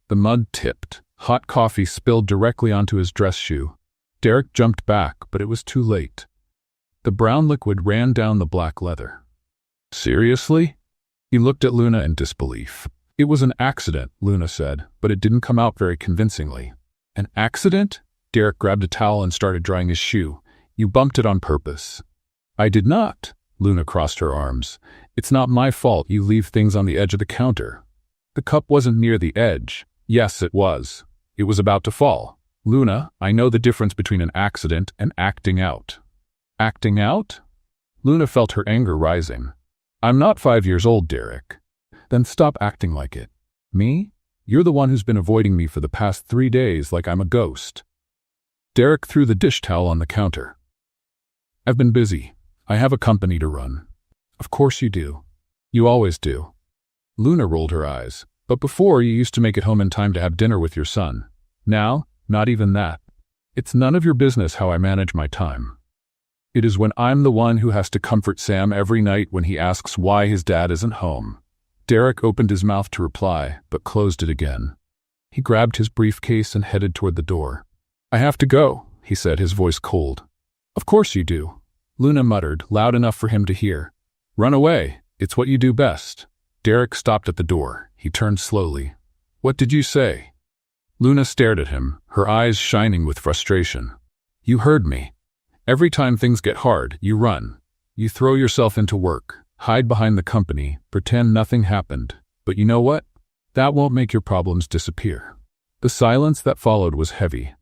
The mug tipped. Hot coffee spilled directly onto his dress shoe. Derek jumped back, but it was too late. The brown liquid ran down the black leather. Seriously? He looked at Luna in disbelief. It was an accident, Luna said, but it didn't come out very convincingly. An accident? Derek grabbed a towel and started drying his shoe. You bumped it on purpose. I did not. Luna crossed her arms. It's not my fault you leave things on the edge of the counter. The cup wasn't near the edge. Yes, it was. It was about to fall. Luna, I know the difference between an accident and acting out. Acting out? Luna felt her anger rising. I'm not 5 years old, Derek. Then stop acting like it. Me? You're the one who's been avoiding me for the past 3 days like I'm a ghost. Derek threw the dish towel on the counter. I've been busy. I have a company to run. Of course you do. You always do. Luna rolled her eyes. But before, you used to make it home in time to have dinner with your son. Now, not even that. It's none of your business how I manage my time. It is when I'm the one who has to comfort Sam every night when he asks why his dad isn't home. Derek opened his mouth to reply, but closed it again. He grabbed his briefcase and headed toward the door. I have to go, he said, his voice cold. Of course you do. Luna muttered, loud enough for him to hear. Run away. It's what you do best. Derek stopped at the door. He turned slowly. What did you say? Luna stared at him, her eyes shining with frustration. You heard me. Every time things get hard, you run. You throw yourself into work, hide behind the company, pretend nothing happened. But you know what? That won't make your problems disappear. The silence that followed was heavy.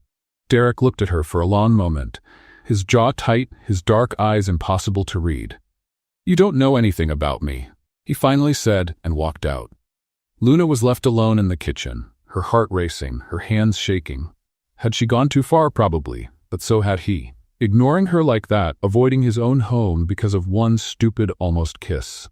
Derek looked at her for a long moment, his jaw tight, his dark eyes impossible to read. You don't know anything about me, he finally said and walked out. Luna was left alone in the kitchen, her heart racing, her hands shaking. Had she gone too far? Probably, but so had he. Ignoring her like that, avoiding his own home because of one stupid almost kiss.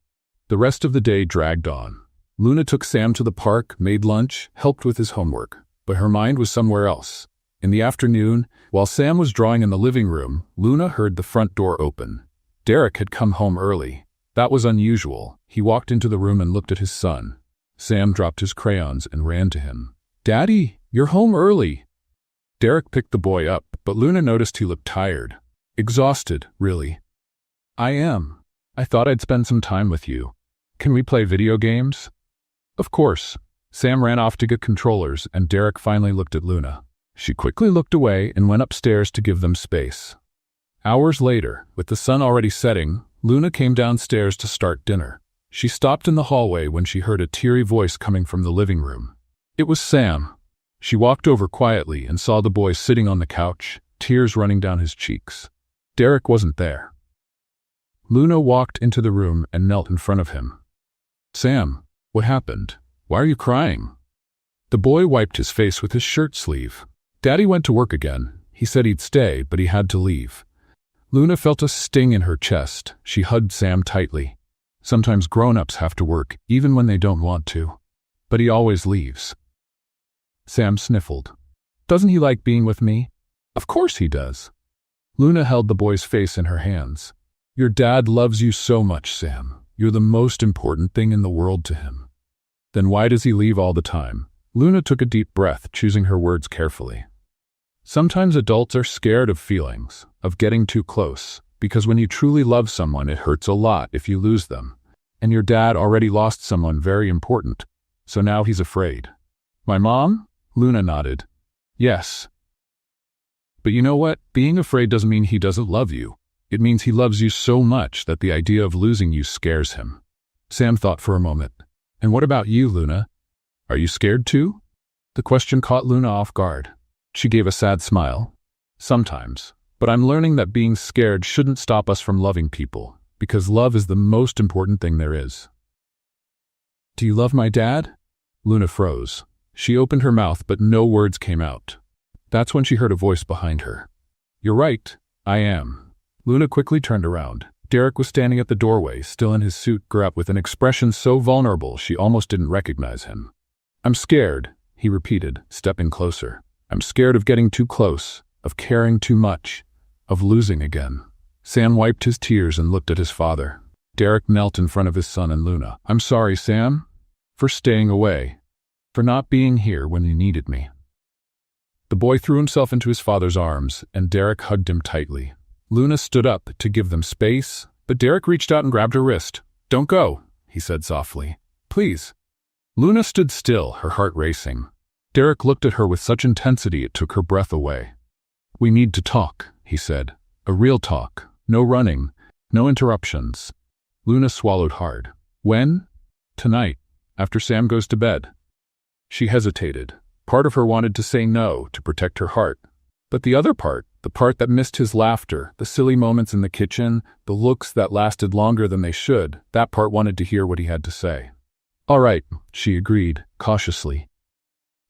The rest of the day dragged on. Luna took Sam to the park, made lunch, helped with his homework, but her mind was somewhere else. In the afternoon, while Sam was drawing in the living room, Luna heard the front door open. Derek had come home early. That was unusual. He walked into the room and looked at his son. Sam dropped his crayons and ran to him. Daddy, you're home early. Derek picked the boy up, but Luna noticed he looked tired. Exhausted, really. I am. I thought I'd spend some time with you. Can we play video games? Of course. Sam ran off to get controllers, and Derek finally looked at Luna. She quickly looked away and went upstairs to give them space. Hours later, with the sun already setting, Luna came downstairs to start dinner. She stopped in the hallway when she heard a teary voice coming from the living room. It was Sam. She walked over quietly and saw the boy sitting on the couch, tears running down his cheeks. Derek wasn't there. Luna walked into the room and knelt in front of him. Sam, what happened? Why are you crying? The boy wiped his face with his shirt sleeve. Daddy went to work again. He said he'd stay, but he had to leave. Luna felt a sting in her chest. She hugged Sam tightly. Sometimes grown-ups have to work, even when they don't want to. But he always leaves. Sam sniffled. Doesn't he like being with me? Of course he does. Luna held the boy's face in her hands. Your dad loves you so much, Sam. You're the most important thing in the world to him. Then why does he leave all the time? Luna took a deep breath, choosing her words carefully. Sometimes adults are scared of feelings, of getting too close, because when you truly love someone, it hurts a lot if you lose them. And your dad already lost someone very important, so now he's afraid. My mom? Luna nodded. Yes. But you know what? Being afraid doesn't mean he doesn't love you. It means he loves you so much that the idea of losing you scares him. Sam thought for a moment. And what about you, Luna? Are you scared too? The question caught Luna off guard. She gave a sad smile. Sometimes. But I'm learning that being scared shouldn't stop us from loving people, because love is the most important thing there is. Do you love my dad? Luna froze. She opened her mouth, but no words came out. That's when she heard a voice behind her. You're right, I am. Luna quickly turned around. Derek was standing at the doorway, still in his suit, up with an expression so vulnerable she almost didn't recognize him. I'm scared, he repeated, stepping closer. I'm scared of getting too close, of caring too much, of losing again. Sam wiped his tears and looked at his father. Derek knelt in front of his son and Luna. I'm sorry, Sam, for staying away, for not being here when you needed me. The boy threw himself into his father's arms, and Derek hugged him tightly. Luna stood up to give them space, but Derek reached out and grabbed her wrist. Don't go, he said softly. Please. Luna stood still, her heart racing. Derek looked at her with such intensity it took her breath away. We need to talk, he said. A real talk. No running. No interruptions. Luna swallowed hard. When? Tonight, after Sam goes to bed. She hesitated. Part of her wanted to say no, to protect her heart. But the other part, the part that missed his laughter, the silly moments in the kitchen, the looks that lasted longer than they should, that part wanted to hear what he had to say. All right, she agreed, cautiously.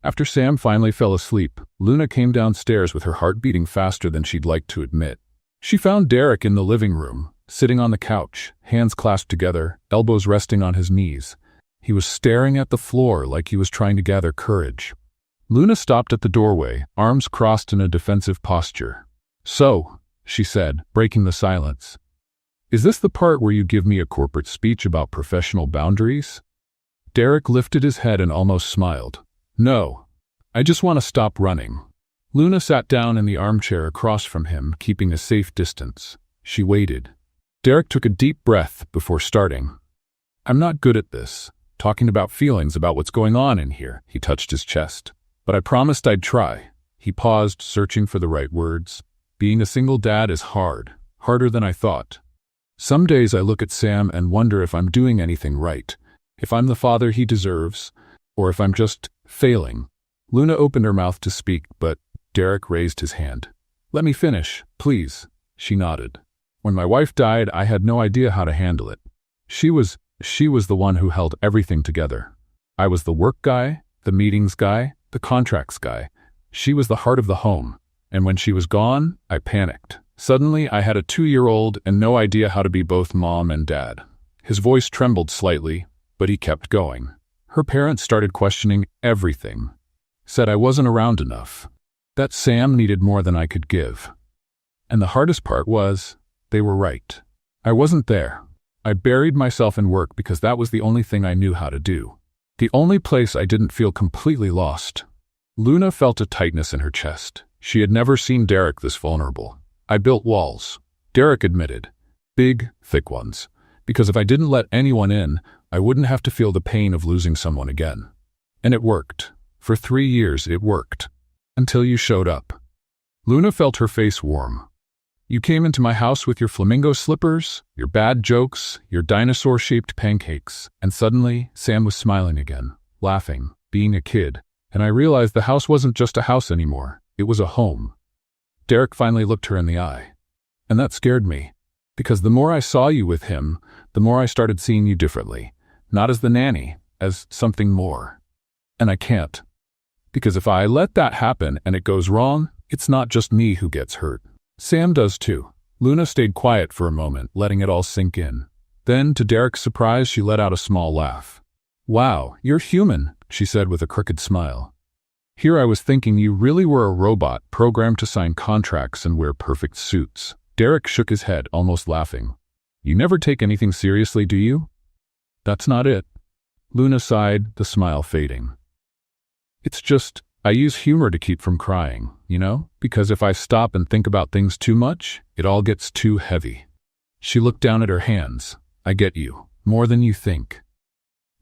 After Sam finally fell asleep, Luna came downstairs with her heart beating faster than she'd like to admit. She found Derek in the living room, sitting on the couch, hands clasped together, elbows resting on his knees. He was staring at the floor like he was trying to gather courage. Luna stopped at the doorway, arms crossed in a defensive posture. So, she said, breaking the silence. Is this the part where you give me a corporate speech about professional boundaries? Derek lifted his head and almost smiled. No, I just want to stop running. Luna sat down in the armchair across from him, keeping a safe distance. She waited. Derek took a deep breath before starting. I'm not good at this. talking about feelings, about what's going on in here. He touched his chest. But I promised I'd try. He paused, searching for the right words. Being a single dad is hard, harder than I thought. Some days I look at Sam and wonder if I'm doing anything right, if I'm the father he deserves, or if I'm just failing. Luna opened her mouth to speak, but Derek raised his hand. Let me finish, please. She nodded. When my wife died, I had no idea how to handle it. She was the one who held everything together. I was the work guy, the meetings guy, the contracts guy. She was the heart of the home. And when she was gone, I panicked. Suddenly, I had a 2-year-old and no idea how to be both mom and dad. His voice trembled slightly, but he kept going. Her parents started questioning everything. Said I wasn't around enough. That Sam needed more than I could give. And the hardest part was, they were right. I wasn't there. I buried myself in work because that was the only thing I knew how to do. The only place I didn't feel completely lost. Luna felt a tightness in her chest. She had never seen Derek this vulnerable. I built walls, Derek admitted. Big, thick ones. Because if I didn't let anyone in, I wouldn't have to feel the pain of losing someone again. And it worked. For 3 years it worked. Until you showed up. Luna felt her face warm. You came into my house with your flamingo slippers, your bad jokes, your dinosaur-shaped pancakes, and suddenly Sam was smiling again, laughing, being a kid, and I realized the house wasn't just a house anymore, it was a home. Derek finally looked her in the eye. And that scared me, because the more I saw you with him, the more I started seeing you differently, not as the nanny, as something more. And I can't. Because if I let that happen and it goes wrong, it's not just me who gets hurt. Sam does too. Luna stayed quiet for a moment, letting it all sink in. Then, to Derek's surprise, she let out a small laugh. Wow, you're human, she said with a crooked smile. Here I was thinking you really were a robot programmed to sign contracts and wear perfect suits. Derek shook his head, almost laughing. You never take anything seriously, do you? That's not it. Luna sighed, the smile fading. It's just, I use humor to keep from crying, you know? Because if I stop and think about things too much, it all gets too heavy. She looked down at her hands. I get you. More than you think.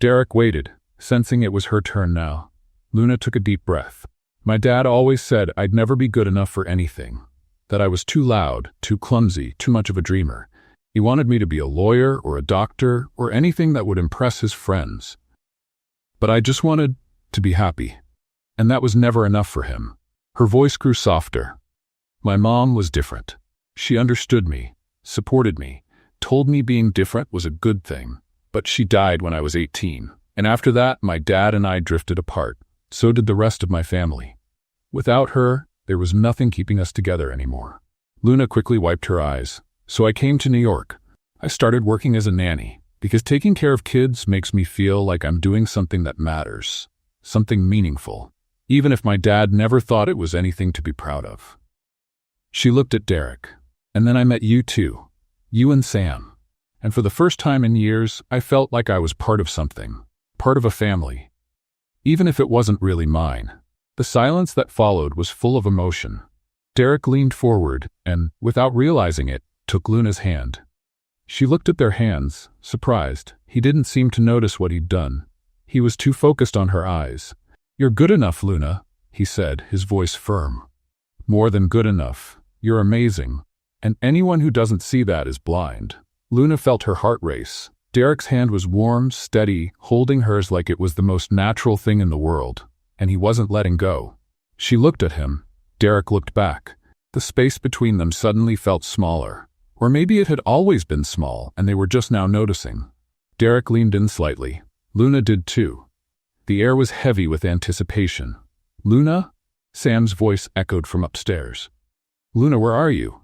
Derek waited, sensing it was her turn now. Luna took a deep breath. My dad always said I'd never be good enough for anything. That I was too loud, too clumsy, too much of a dreamer. He wanted me to be a lawyer or a doctor or anything that would impress his friends. But I just wanted to be happy. And that was never enough for him. Her voice grew softer. My mom was different. She understood me, supported me, told me being different was a good thing. But she died when I was 18. And after that, my dad and I drifted apart. So did the rest of my family. Without her, there was nothing keeping us together anymore. Luna quickly wiped her eyes. So I came to New York. I started working as a nanny, because taking care of kids makes me feel like I'm doing something that matters, something meaningful, even if my dad never thought it was anything to be proud of. She looked at Derek. And then I met you too. You and Sam. And for the first time in years, I felt like I was part of something, part of a family. Even if it wasn't really mine. The silence that followed was full of emotion. Derek leaned forward and, without realizing it, took Luna's hand. She looked at their hands, surprised. He didn't seem to notice what he'd done. He was too focused on her eyes. You're good enough, Luna, he said, his voice firm. More than good enough. You're amazing. And anyone who doesn't see that is blind. Luna felt her heart race. Derek's hand was warm, steady, holding hers like it was the most natural thing in the world. And he wasn't letting go. She looked at him. Derek looked back. The space between them suddenly felt smaller. Or maybe it had always been small, and they were just now noticing. Derek leaned in slightly. Luna did too. The air was heavy with anticipation. Luna? Sam's voice echoed from upstairs. Luna, where are you?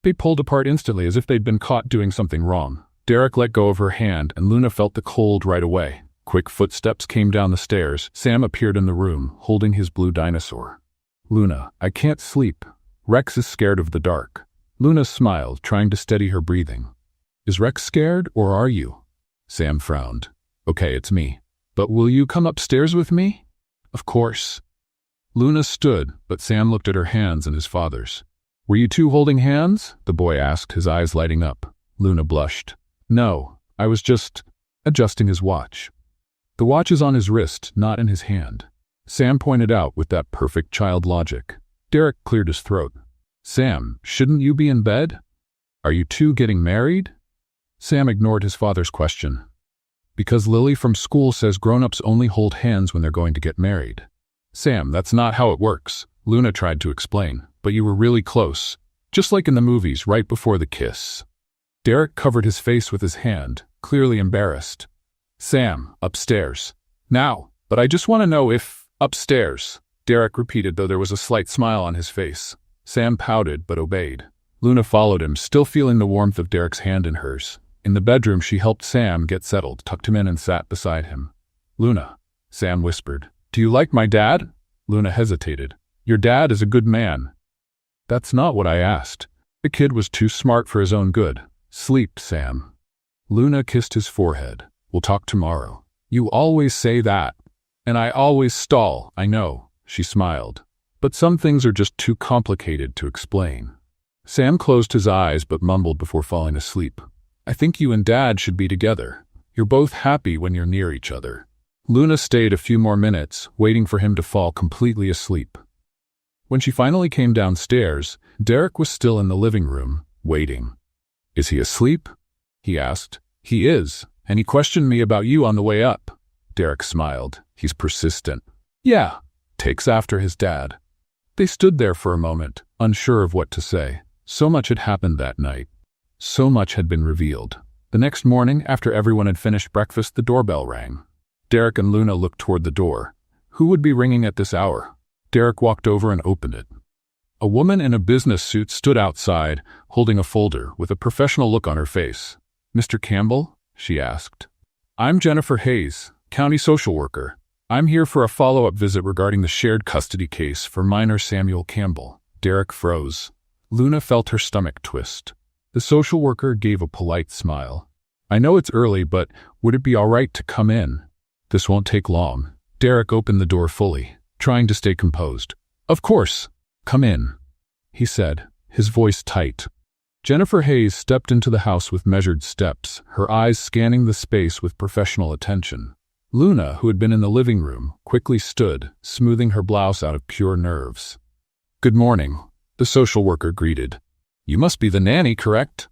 They pulled apart instantly as if they'd been caught doing something wrong. Derek let go of her hand, and Luna felt the cold right away. Quick footsteps came down the stairs. Sam appeared in the room, holding his blue dinosaur. Luna, I can't sleep. Rex is scared of the dark. Luna smiled, trying to steady her breathing. Is Rex scared, or are you? Sam frowned. Okay, it's me. But will you come upstairs with me? Of course. Luna stood, but Sam looked at her hands and his father's. Were you two holding hands? The boy asked, his eyes lighting up. Luna blushed. No, I was just adjusting his watch. The watch is on his wrist, not in his hand, Sam pointed out with that perfect child logic. Derek cleared his throat. Sam, shouldn't you be in bed? Are you two getting married? Sam ignored his father's question. Because Lily from school says grown-ups only hold hands when they're going to get married. Sam, that's not how it works, Luna tried to explain, but you were really close, just like in the movies right before the kiss. Derek covered his face with his hand, clearly embarrassed. Sam, upstairs. Now, but I just want to know if… Upstairs, Derek repeated, though there was a slight smile on his face. Sam pouted but obeyed. Luna followed him, still feeling the warmth of Derek's hand in hers. In the bedroom, she helped Sam get settled, tucked him in and sat beside him. Luna, Sam whispered. Do you like my dad? Luna hesitated. Your dad is a good man. That's not what I asked. The kid was too smart for his own good. Sleep, Sam. Luna kissed his forehead. We'll talk tomorrow. You always say that. And I always stall, I know, she smiled. But some things are just too complicated to explain. Sam closed his eyes but mumbled before falling asleep. I think you and Dad should be together. You're both happy when you're near each other. Luna stayed a few more minutes, waiting for him to fall completely asleep. When she finally came downstairs, Derek was still in the living room, waiting. Is he asleep? He asked. He is, and he questioned me about you on the way up. Derek smiled. He's persistent. Yeah, takes after his dad. They stood there for a moment, unsure of what to say. So much had happened that night. So much had been revealed. The next morning, after everyone had finished breakfast, the doorbell rang. Derek and Luna looked toward the door. Who would be ringing at this hour? Derek walked over and opened it. A woman in a business suit stood outside, holding a folder, with a professional look on her face. Mr. Campbell? She asked. I'm Jennifer Hayes, county social worker. I'm here for a follow-up visit regarding the shared custody case for minor Samuel Campbell. Derek froze. Luna felt her stomach twist. The social worker gave a polite smile. I know it's early, but would it be all right to come in? This won't take long. Derek opened the door fully, trying to stay composed. Of course. Come in, he said, his voice tight. Jennifer Hayes stepped into the house with measured steps, her eyes scanning the space with professional attention. Luna, who had been in the living room, quickly stood, smoothing her blouse out of pure nerves. Good morning, the social worker greeted. You must be the nanny, correct?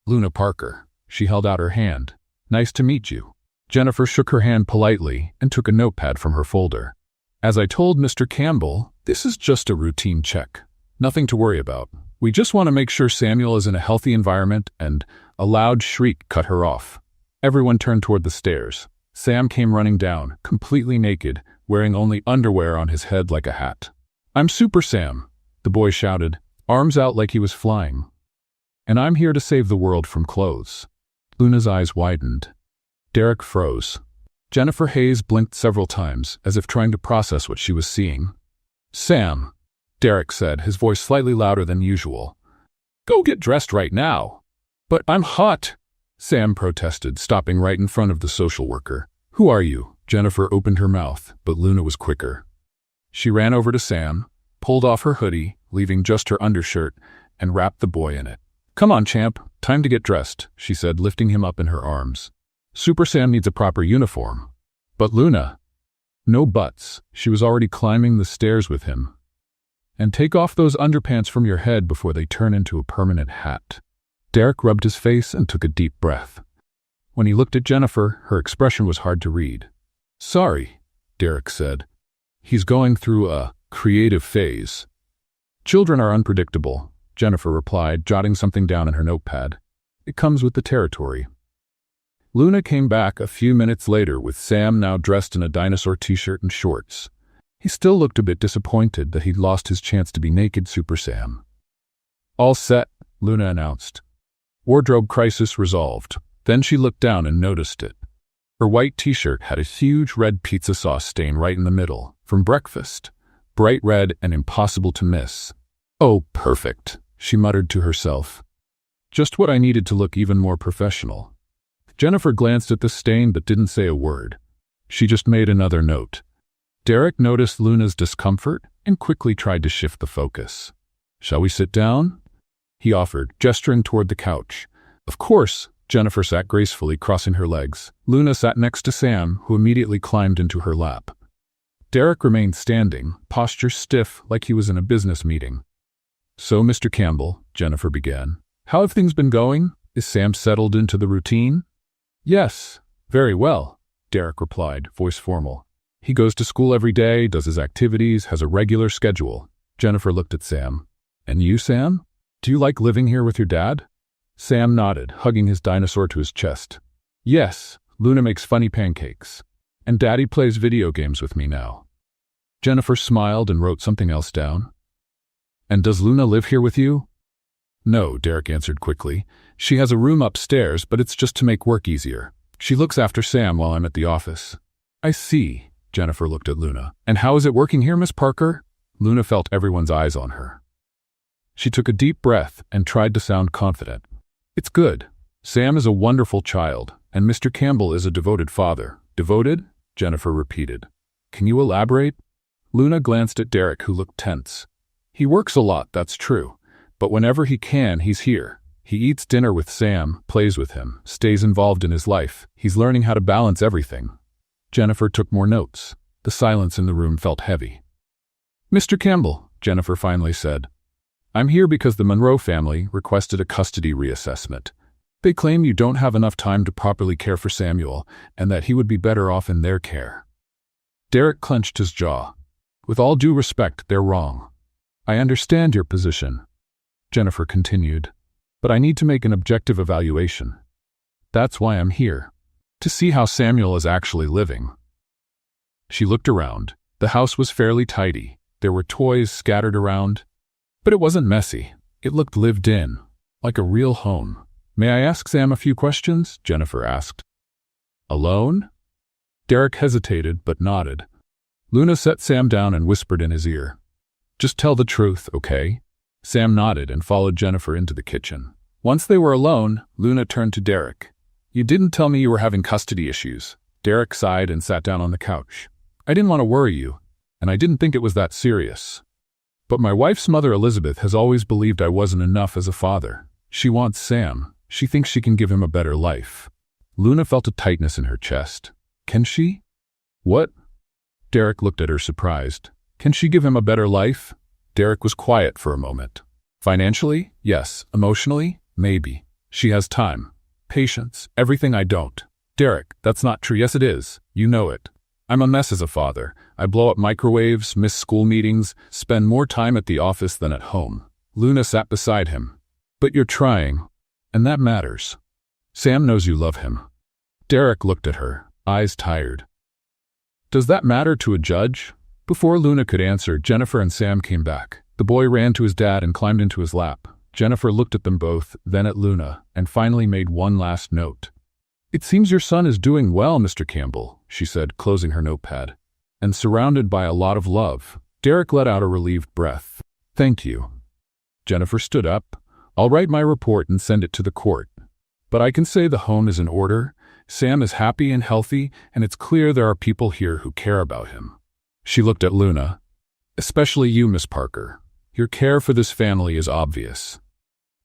Luna Parker. She held out her hand. Nice to meet you. Jennifer shook her hand politely and took a notepad from her folder. As I told Mr. Campbell, this is just a routine check. Nothing to worry about. We just want to make sure Samuel is in a healthy environment, and a loud shriek cut her off. Everyone turned toward the stairs. Sam came running down, completely naked, wearing only underwear on his head like a hat. I'm Super Sam, the boy shouted, arms out like he was flying. And I'm here to save the world from clothes. Luna's eyes widened. Derek froze. Jennifer Hayes blinked several times, as if trying to process what she was seeing. Sam, Derek said, his voice slightly louder than usual. Go get dressed right now. But I'm hot, Sam protested, stopping right in front of the social worker. Who are you? Jennifer opened her mouth, but Luna was quicker. She ran over to Sam, pulled off her hoodie, leaving just her undershirt, and wrapped the boy in it. Come on, champ, time to get dressed, she said, lifting him up in her arms. Super Sam needs a proper uniform. But Luna… No buts, she was already climbing the stairs with him. And take off those underpants from your head before they turn into a permanent hat. Derek rubbed his face and took a deep breath. When he looked at Jennifer, her expression was hard to read. Sorry, Derek said. He's going through a creative phase. Children are unpredictable, Jennifer replied, jotting something down in her notepad. It comes with the territory. Luna came back a few minutes later with Sam now dressed in a dinosaur t-shirt and shorts. He still looked a bit disappointed that he'd lost his chance to be naked Super Sam. All set, Luna announced. Wardrobe crisis resolved. Then she looked down and noticed it. Her white t-shirt had a huge red pizza sauce stain right in the middle, from breakfast. Bright red and impossible to miss. Oh, perfect, she muttered to herself. Just what I needed to look even more professional. Jennifer glanced at the stain but didn't say a word. She just made another note. Derek noticed Luna's discomfort and quickly tried to shift the focus. Shall we sit down? He offered, gesturing toward the couch. Of course, Jennifer sat gracefully, crossing her legs. Luna sat next to Sam, who immediately climbed into her lap. Derek remained standing, posture stiff like he was in a business meeting. "So, Mr. Campbell," Jennifer began, "how have things been going? Is Sam settled into the routine?" "Yes, very well," Derek replied, voice formal. "He goes to school every day, does his activities, has a regular schedule." Jennifer looked at Sam. "And you, Sam? Do you like living here with your dad?" Sam nodded, hugging his dinosaur to his chest. "Yes, Luna makes funny pancakes. And Daddy plays video games with me now." Jennifer smiled and wrote something else down. "And does Luna live here with you?" "No," Derek answered quickly. "She has a room upstairs, but it's just to make work easier. She looks after Sam while I'm at the office." "I see." Jennifer looked at Luna. "And how is it working here, Miss Parker?" Luna felt everyone's eyes on her. She took a deep breath and tried to sound confident. "It's good. Sam is a wonderful child, and Mr. Campbell is a devoted father." "Devoted?" Jennifer repeated. "Can you elaborate?" Luna glanced at Derek, who looked tense. "He works a lot, that's true. But whenever he can, he's here. He eats dinner with Sam, plays with him, stays involved in his life. He's learning how to balance everything." Jennifer took more notes. The silence in the room felt heavy. "Mr. Campbell," Jennifer finally said, "I'm here because the Monroe family requested a custody reassessment. They claim you don't have enough time to properly care for Samuel, and that he would be better off in their care." Derek clenched his jaw. "With all due respect, they're wrong. I understand your position," Jennifer continued, "but I need to make an objective evaluation. That's why I'm here, to see how Samuel is actually living." She looked around. The house was fairly tidy. There were toys scattered around, but it wasn't messy. It looked lived in, like a real home. "May I ask Sam a few questions?" Jennifer asked. "Alone?" Derek hesitated but nodded. Luna set Sam down and whispered in his ear, "Just tell the truth, okay?" Sam nodded and followed Jennifer into the kitchen. Once they were alone, Luna turned to Derek. "You didn't tell me you were having custody issues." Derek sighed and sat down on the couch. "I didn't want to worry you, and I didn't think it was that serious. But my wife's mother, Elizabeth, has always believed I wasn't enough as a father. She wants Sam. She thinks she can give him a better life." Luna felt a tightness in her chest. "Can she?" "What?" Derek looked at her surprised. "Can she give him a better life?" Derek was quiet for a moment. "Financially? Yes. Emotionally? Maybe. She has time. Patience. Everything I don't." "Derek, that's not true." "Yes, it is. You know it. I'm a mess as a father. I blow up microwaves, miss school meetings, spend more time at the office than at home." Luna sat beside him. "But you're trying, and that matters. Sam knows you love him." Derek looked at her, eyes tired. "Does that matter to a judge?" Before Luna could answer, Jennifer and Sam came back. The boy ran to his dad and climbed into his lap. Jennifer looked at them both, then at Luna, and finally made one last note. "It seems your son is doing well, Mr. Campbell," she said, closing her notepad. "And surrounded by a lot of love." Derek let out a relieved breath. "Thank you." Jennifer stood up. "I'll write my report and send it to the court. But I can say the home is in order, Sam is happy and healthy, and it's clear there are people here who care about him." She looked at Luna. "Especially you, Miss Parker. Your care for this family is obvious."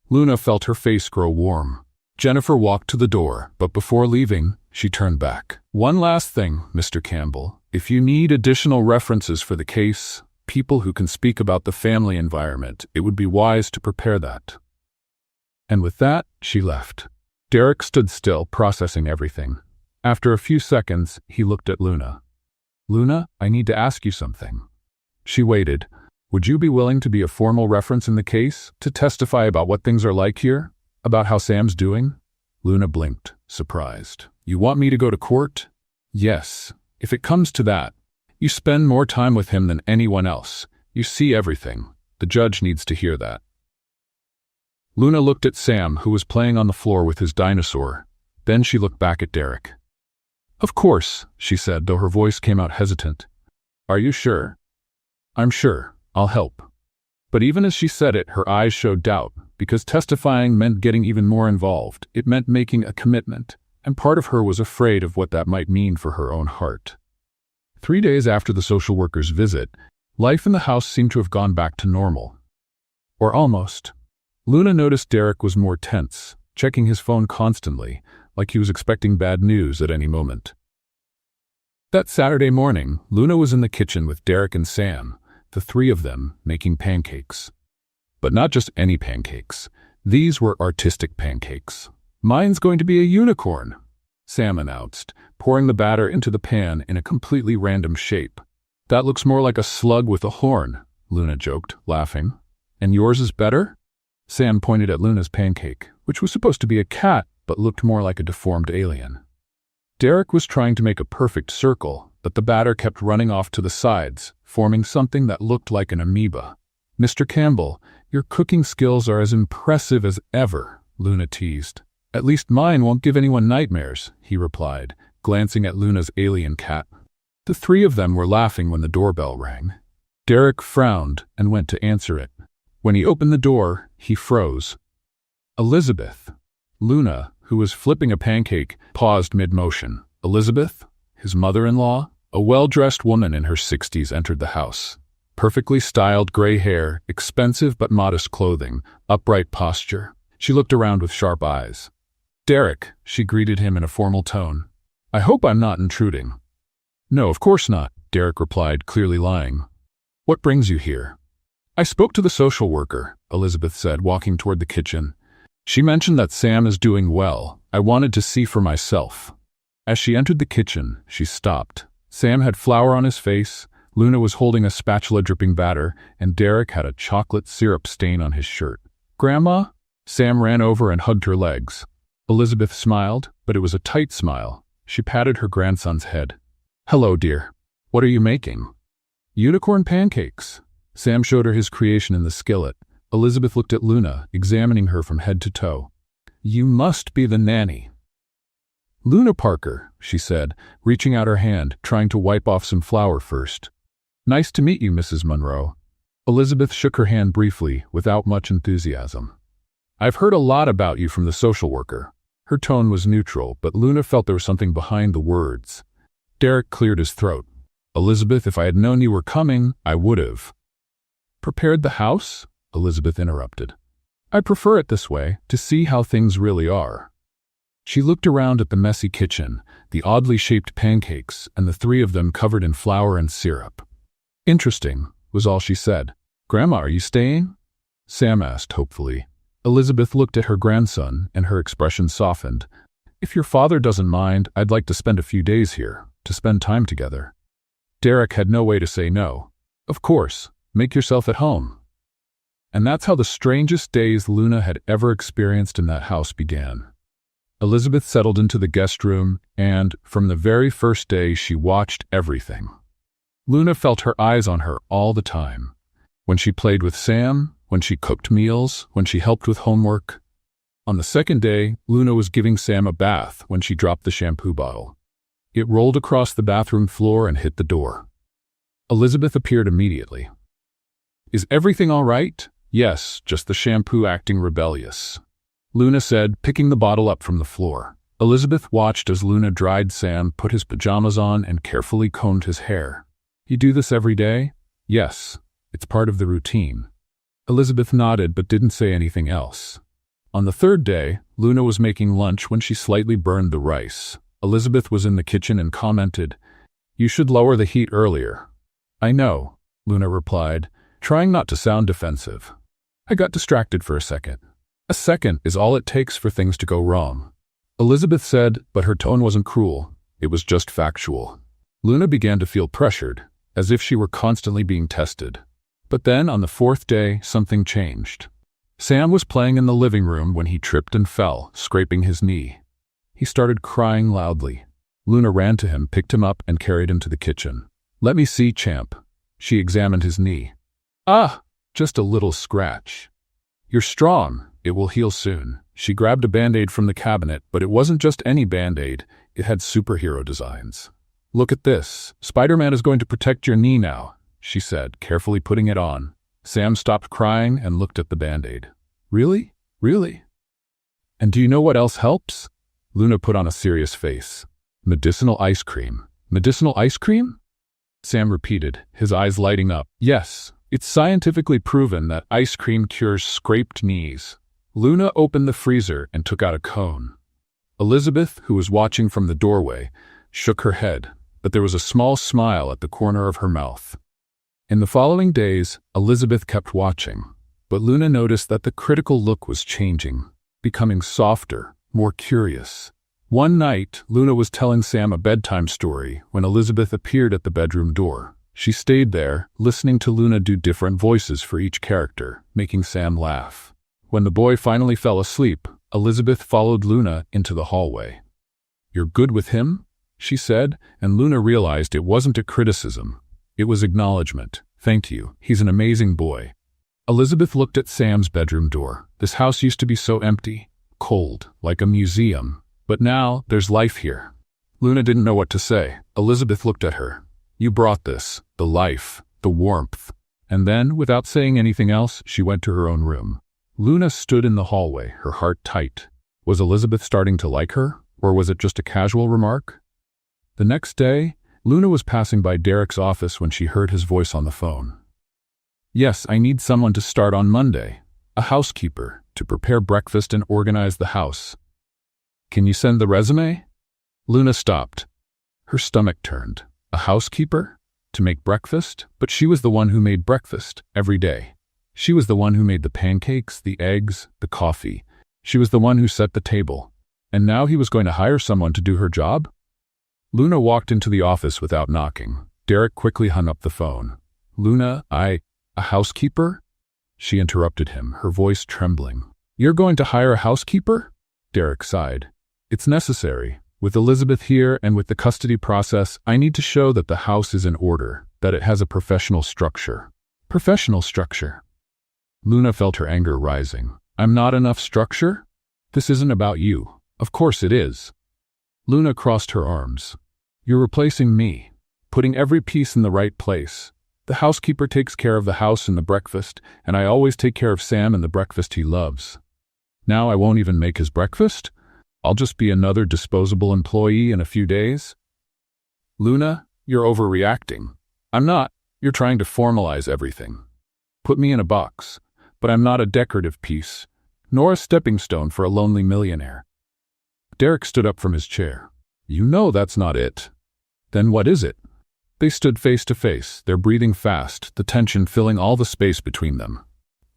Luna felt her face grow warm. Jennifer walked to the door, but before leaving, she turned back. "One last thing, Mr. Campbell. If you need additional references for the case, people who can speak about the family environment, it would be wise to prepare that." And with that, she left. Derek stood still, processing everything. After a few seconds, he looked at Luna. "Luna, I need to ask you something." She waited. "Would you be willing to be a formal reference in the case, to testify about what things are like here? About how Sam's doing?" Luna blinked, surprised. "You want me to go to court?" "Yes, if it comes to that. You spend more time with him than anyone else. You see everything. The judge needs to hear that." Luna looked at Sam, who was playing on the floor with his dinosaur. Then she looked back at Derek. "Of course," she said, though her voice came out hesitant. "Are you sure?" "I'm sure. I'll help." But even as she said it, her eyes showed doubt, because testifying meant getting even more involved. It meant making a commitment, and part of her was afraid of what that might mean for her own heart. 3 days after the social worker's visit, life in the house seemed to have gone back to normal. Or almost. Luna noticed Derek was more tense. checking his phone constantly, like he was expecting bad news at any moment. That Saturday morning, Luna was in the kitchen with Derek and Sam, the three of them making pancakes. But not just any pancakes. These were artistic pancakes. "Mine's going to be a unicorn," Sam announced, pouring the batter into the pan in a completely random shape. "That looks more like a slug with a horn," Luna joked, laughing. "And yours is better?" Sam pointed at Luna's pancake, which was supposed to be a cat but looked more like a deformed alien. Derek was trying to make a perfect circle, but the batter kept running off to the sides, forming something that looked like an amoeba. "Mr. Campbell, your cooking skills are as impressive as ever," Luna teased. "At least mine won't give anyone nightmares," he replied, glancing at Luna's alien cat. The three of them were laughing when the doorbell rang. Derek frowned and went to answer it. When he opened the door, he froze. Elizabeth. Luna, who was flipping a pancake, paused mid-motion. Elizabeth, his mother-in-law, a well-dressed woman in her 60s, entered the house. Perfectly styled gray hair, expensive but modest clothing, upright posture. She looked around with sharp eyes. "Derek," she greeted him in a formal tone. "I hope I'm not intruding." "No, of course not," Derek replied, clearly lying. "What brings you here?" "I spoke to the social worker," Elizabeth said, walking toward the kitchen. "She mentioned that Sam is doing well. I wanted to see for myself." As she entered the kitchen, she stopped. Sam had flour on his face, Luna was holding a spatula dripping batter, and Derek had a chocolate syrup stain on his shirt. "Grandma?" Sam ran over and hugged her legs. Elizabeth smiled, but it was a tight smile. She patted her grandson's head. "Hello, dear. What are you making?" "Unicorn pancakes." Sam showed her his creation in the skillet. Elizabeth looked at Luna, examining her from head to toe. "You must be the nanny." "Luna Parker," she said, reaching out her hand, trying to wipe off some flour first. "Nice to meet you, Mrs. Monroe." Elizabeth shook her hand briefly, without much enthusiasm. "I've heard a lot about you from the social worker." Her tone was neutral, but Luna felt there was something behind the words. Derek cleared his throat. "Elizabeth, if I had known you were coming, I would have." "Prepared the house?" Elizabeth interrupted. "I prefer it this way, to see how things really are." She looked around at the messy kitchen, the oddly shaped pancakes, and the three of them covered in flour and syrup. "Interesting," was all she said. "Grandma, are you staying?" Sam asked hopefully. Elizabeth looked at her grandson, and her expression softened. "If your father doesn't mind, I'd like to spend a few days here, to spend time together." Derek had no way to say no. "Of course, make yourself at home." And that's how the strangest days Luna had ever experienced in that house began. Elizabeth settled into the guest room, and, from the very first day, she watched everything. Luna felt her eyes on her all the time. When she played with Sam, when she cooked meals, when she helped with homework. On the second day, Luna was giving Sam a bath when she dropped the shampoo bottle. It rolled across the bathroom floor and hit the door. Elizabeth appeared immediately. "Is everything all right?" "Yes, just the shampoo acting rebellious," Luna said, picking the bottle up from the floor. Elizabeth watched as Luna dried Sam, put his pajamas on, and carefully combed his hair. "You do this every day?" "Yes, it's part of the routine." Elizabeth nodded but didn't say anything else. On the third day, Luna was making lunch when she slightly burned the rice. Elizabeth was in the kitchen and commented, "You should lower the heat earlier." "I know," Luna replied, trying not to sound defensive. "I got distracted for a second." "A second is all it takes for things to go wrong," Elizabeth said, but her tone wasn't cruel. It was just factual. Luna began to feel pressured, as if she were constantly being tested. But then, on the fourth day, something changed. Sam was playing in the living room when he tripped and fell, scraping his knee. He started crying loudly. Luna ran to him, picked him up, and carried him to the kitchen. "Let me see, champ." She examined his knee. "Ah, just a little scratch." "You're strong. It will heal soon." She grabbed a Band-Aid from the cabinet, but it wasn't just any Band-Aid. It had superhero designs. "Look at this. Spider-Man is going to protect your knee now," she said, carefully putting it on. Sam stopped crying and looked at the Band-Aid. "Really? Really? And do you know what else helps?" Luna put on a serious face. "Medicinal ice cream." "Medicinal ice cream?" Sam repeated, his eyes lighting up. "Yes, it's scientifically proven that ice cream cures scraped knees." Luna opened the freezer and took out a cone. Elizabeth, who was watching from the doorway, shook her head, but there was a small smile at the corner of her mouth. In the following days, Elizabeth kept watching, but Luna noticed that the critical look was changing, becoming softer, more curious. One night, Luna was telling Sam a bedtime story when Elizabeth appeared at the bedroom door. She stayed there, listening to Luna do different voices for each character, making Sam laugh. When the boy finally fell asleep, Elizabeth followed Luna into the hallway. "You're good with him?" she said, and Luna realized it wasn't a criticism. It was acknowledgement. "Thank you. He's an amazing boy." Elizabeth looked at Sam's bedroom door. This house used to be so empty, cold, like a museum. But now, there's life here. Luna didn't know what to say. Elizabeth looked at her. "You brought this, the life, the warmth." And then, without saying anything else, she went to her own room. Luna stood in the hallway, her heart tight. Was Elizabeth starting to like her, or was it just a casual remark? The next day, Luna was passing by Derek's office when she heard his voice on the phone. "Yes, I need someone to start on Monday. A housekeeper, to prepare breakfast and organize the house. Can you send the resume?" Luna stopped. Her stomach turned. A housekeeper? To make breakfast? But she was the one who made breakfast every day. She was the one who made the pancakes, the eggs, the coffee. She was the one who set the table. And now he was going to hire someone to do her job? Luna walked into the office without knocking. Derek quickly hung up the phone. "Luna, a housekeeper?" She interrupted him, her voice trembling. "You're going to hire a housekeeper?" Derek sighed. "It's necessary. With Elizabeth here and with the custody process, I need to show that the house is in order, that it has a professional structure." "Professional structure?" Luna felt her anger rising. "I'm not enough structure? This isn't about you." "Of course it is." Luna crossed her arms. "You're replacing me, putting every piece in the right place. The housekeeper takes care of the house and the breakfast, and I always take care of Sam and the breakfast he loves. Now I won't even make his breakfast? I'll just be another disposable employee in a few days?" "Luna, you're overreacting." "I'm not. You're trying to formalize everything. Put me in a box. But I'm not a decorative piece, nor a stepping stone for a lonely millionaire." Derek stood up from his chair. "You know that's not it." "Then what is it?" They stood face to face, their breathing fast, the tension filling all the space between them.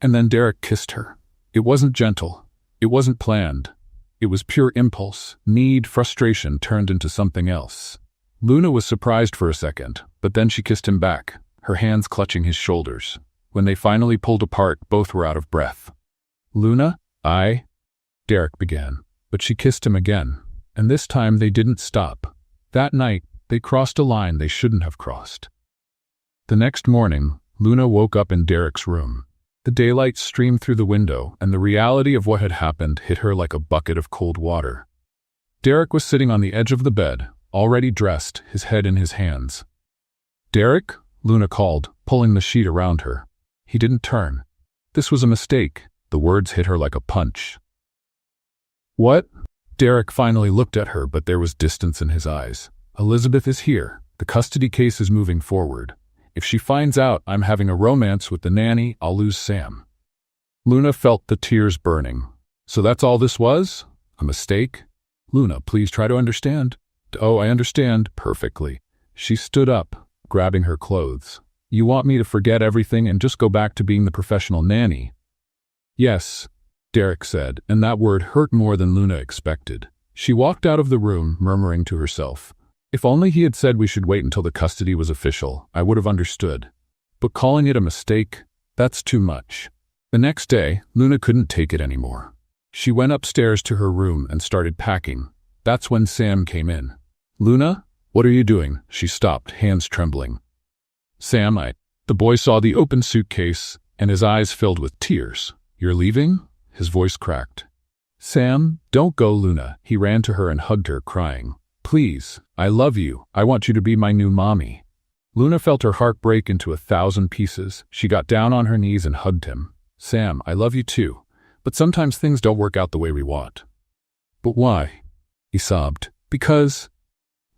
And then Derek kissed her. It wasn't gentle. It wasn't planned. It was pure impulse, need, frustration turned into something else. Luna was surprised for a second, but then she kissed him back, her hands clutching his shoulders. When they finally pulled apart, both were out of breath. "Luna, Derek began, but she kissed him again, and this time they didn't stop. That night, they crossed a line they shouldn't have crossed. The next morning, Luna woke up in Derek's room. The daylight streamed through the window, and the reality of what had happened hit her like a bucket of cold water. Derek was sitting on the edge of the bed, already dressed, his head in his hands. "Derek?" Luna called, pulling the sheet around her. He didn't turn. This was a mistake. The words hit her like a punch. "What?" Derek finally looked at her, but there was distance in his eyes. "Elizabeth is here. The custody case is moving forward. If she finds out I'm having a romance with the nanny, I'll lose Sam." Luna felt the tears burning. "So that's all this was? A mistake?" "Luna, please try to understand." "Oh, I understand perfectly." She stood up, grabbing her clothes. "You want me to forget everything and just go back to being the professional nanny?" "Yes," Derek said, and that word hurt more than Luna expected. She walked out of the room, murmuring to herself, "If only he had said we should wait until the custody was official, I would have understood. But calling it a mistake, that's too much." The next day, Luna couldn't take it anymore. She went upstairs to her room and started packing. That's when Sam came in. "Luna, what are you doing?" She stopped, hands trembling. "Sam, The boy saw the open suitcase, and his eyes filled with tears. "You're leaving?" His voice cracked. "Sam, don't go, Luna." He ran to her and hugged her, crying, "Please, I love you. I want you to be my new mommy." Luna felt her heart break into 1,000 pieces. She got down on her knees and hugged him. "Sam, I love you too. But sometimes things don't work out the way we want." "But why?" He sobbed. "Because..."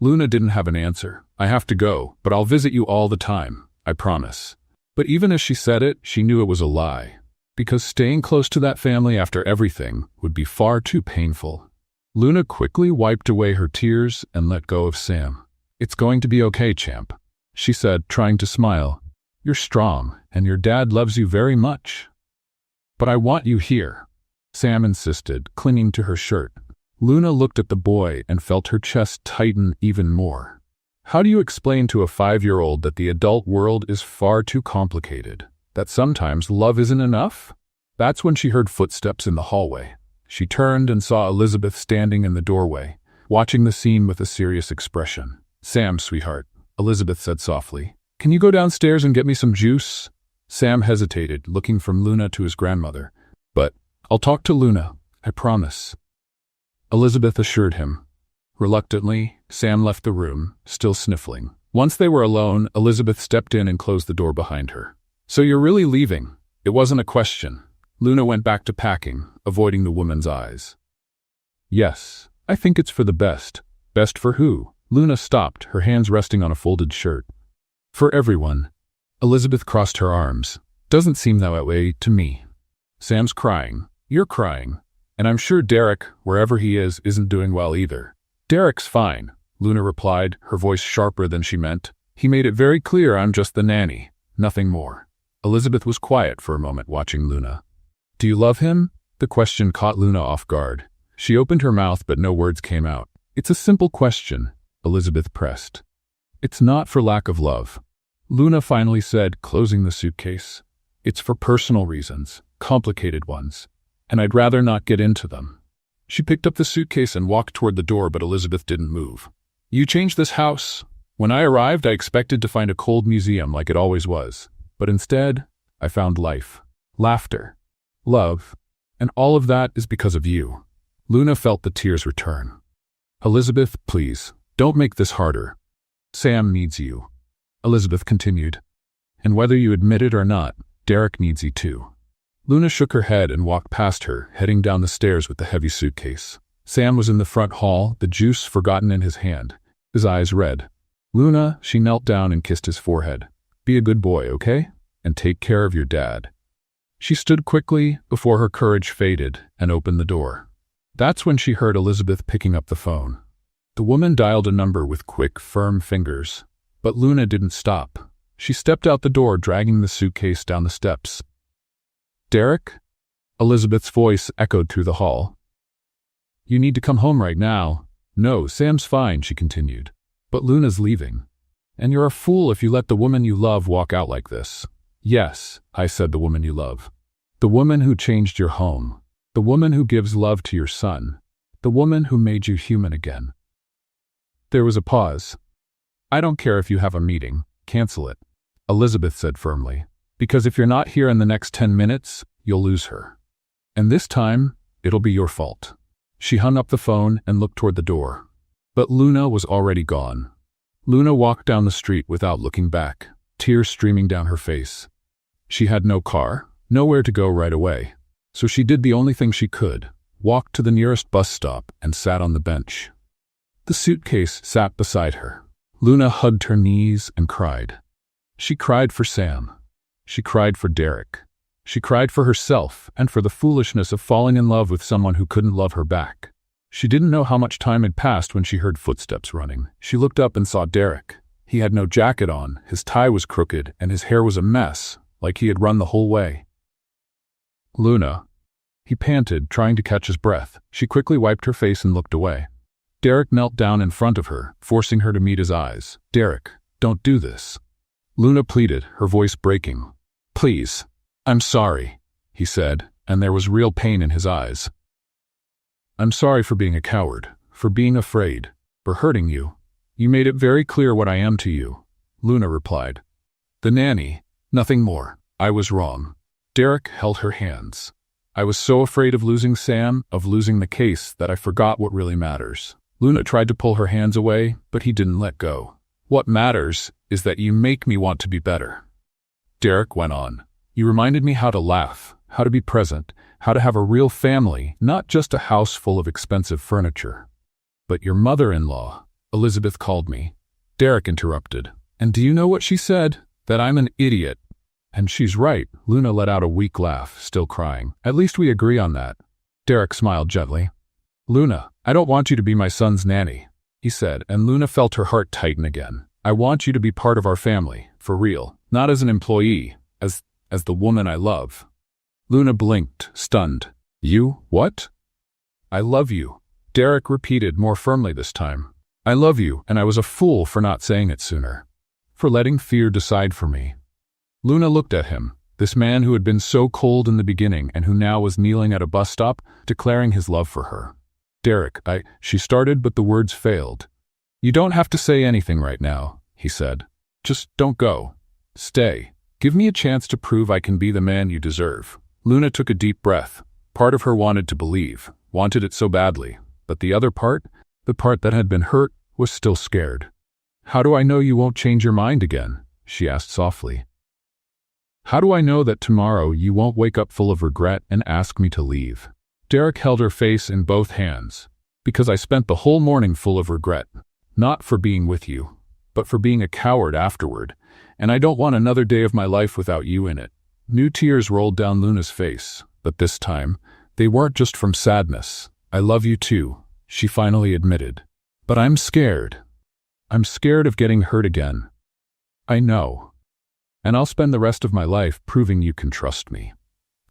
Luna didn't have an answer. "I have to go, but I'll visit you all the time. I promise." But even as she said it, she knew it was a lie. because staying close to that family after everything would be far too painful. Luna quickly wiped away her tears and let go of Sam. "It's going to be okay, champ," she said, trying to smile. "You're strong, and your dad loves you very much." "But I want you here," Sam insisted, clinging to her shirt. Luna looked at the boy and felt her chest tighten even more. How do you explain to a 5-year-old that the adult world is far too complicated? That sometimes love isn't enough? That's when she heard footsteps in the hallway. She turned and saw Elizabeth standing in the doorway, watching the scene with a serious expression. "Sam, sweetheart," Elizabeth said softly, "can you go downstairs and get me some juice?" Sam hesitated, looking from Luna to his grandmother. "But I'll talk to Luna, I promise," Elizabeth assured him. Reluctantly, Sam left the room, still sniffling. Once they were alone, Elizabeth stepped in and closed the door behind her. "So you're really leaving?" It wasn't a question. Luna went back to packing, avoiding the woman's eyes. "Yes, I think it's for the best." "Best for who?" Luna stopped, her hands resting on a folded shirt. "For everyone." Elizabeth crossed her arms. "Doesn't seem that way to me." "Sam's crying. You're crying. And I'm sure Derek, wherever he is, isn't doing well either." "Derek's fine," Luna replied, her voice sharper than she meant. "He made it very clear I'm just the nanny, nothing more." Elizabeth was quiet for a moment, watching Luna. "Do you love him?" The question caught Luna off guard. She opened her mouth, but no words came out. "It's a simple question," Elizabeth pressed. "It's not for lack of love," Luna finally said, closing the suitcase. "It's for personal reasons, complicated ones, and I'd rather not get into them." She picked up the suitcase and walked toward the door, but Elizabeth didn't move. "You changed this house. When I arrived, I expected to find a cold museum like it always was. But instead, I found life, laughter, love, and all of that is because of you." Luna felt the tears return. "Elizabeth, please, don't make this harder. Sam needs you," Elizabeth continued. "And whether you admit it or not, Derek needs you too." Luna shook her head and walked past her, heading down the stairs with the heavy suitcase. Sam was in the front hall, the juice forgotten in his hand, his eyes red. "Luna," she knelt down and kissed his forehead. "Be a good boy, okay? And take care of your dad." She stood quickly before her courage faded and opened the door. That's when she heard Elizabeth picking up the phone. The woman dialed a number with quick, firm fingers. But Luna didn't stop. She stepped out the door, dragging the suitcase down the steps. "Derek?" Elizabeth's voice echoed through the hall. "You need to come home right now." "No, Sam's fine," she continued. "But Luna's leaving. And you're a fool if you let the woman you love walk out like this." "Yes," I said, "the woman you love. The woman who changed your home. The woman who gives love to your son. The woman who made you human again." There was a pause. "I don't care if you have a meeting. Cancel it," Elizabeth said firmly. "Because if you're not here in the next 10 minutes, you'll lose her. And this time, it'll be your fault." She hung up the phone and looked toward the door. But Luna was already gone. Luna walked down the street without looking back, tears streaming down her face. She had no car, nowhere to go right away. So she did the only thing she could, walked to the nearest bus stop and sat on the bench. The suitcase sat beside her. Luna hugged her knees and cried. She cried for Sam. She cried for Derek. She cried for herself and for the foolishness of falling in love with someone who couldn't love her back. She didn't know how much time had passed when she heard footsteps running. She looked up and saw Derek. He had no jacket on, his tie was crooked, and his hair was a mess, like he had run the whole way. "Luna," he panted, trying to catch his breath. She quickly wiped her face and looked away. Derek knelt down in front of her, forcing her to meet his eyes. "Derek, don't do this." Luna pleaded, her voice breaking. "Please. I'm sorry," he said, and there was real pain in his eyes. "I'm sorry for being a coward, for being afraid, for hurting you. You made it very clear what I am to you," Luna replied. "The nanny, nothing more. I was wrong." Derek held her hands. "I was so afraid of losing Sam, of losing the case, that I forgot what really matters." Luna tried to pull her hands away, but he didn't let go. "What matters is that you make me want to be better." Derek went on. "You reminded me how to laugh, how to be present, how to have a real family, not just a house full of expensive furniture." "But your mother-in-law," Elizabeth called me. Derek interrupted. "And do you know what she said? That I'm an idiot." And she's right, Luna let out a weak laugh, still crying. At least we agree on that. Derek smiled gently. Luna, I don't want you to be my son's nanny, he said, and Luna felt her heart tighten again. I want you to be part of our family, for real, not as an employee, as the woman I love. Luna blinked, stunned. You, what? I love you, Derek repeated more firmly this time. I love you, and I was a fool for not saying it sooner. For letting fear decide for me. Luna looked at him, this man who had been so cold in the beginning and who now was kneeling at a bus stop, declaring his love for her. Derek, she started, but the words failed. You don't have to say anything right now, he said. Just don't go. Stay. Give me a chance to prove I can be the man you deserve. Luna took a deep breath. Part of her wanted to believe, wanted it so badly, but the other part, the part that had been hurt, was still scared. How do I know you won't change your mind again? She asked softly. How do I know that tomorrow you won't wake up full of regret and ask me to leave? Derek held her face in both hands. Because I spent the whole morning full of regret. Not for being with you, but for being a coward afterward, and I don't want another day of my life without you in it. New tears rolled down Luna's face, but this time, they weren't just from sadness. I love you too, she finally admitted. But I'm scared. I'm scared of getting hurt again. I know. And I'll spend the rest of my life proving you can trust me.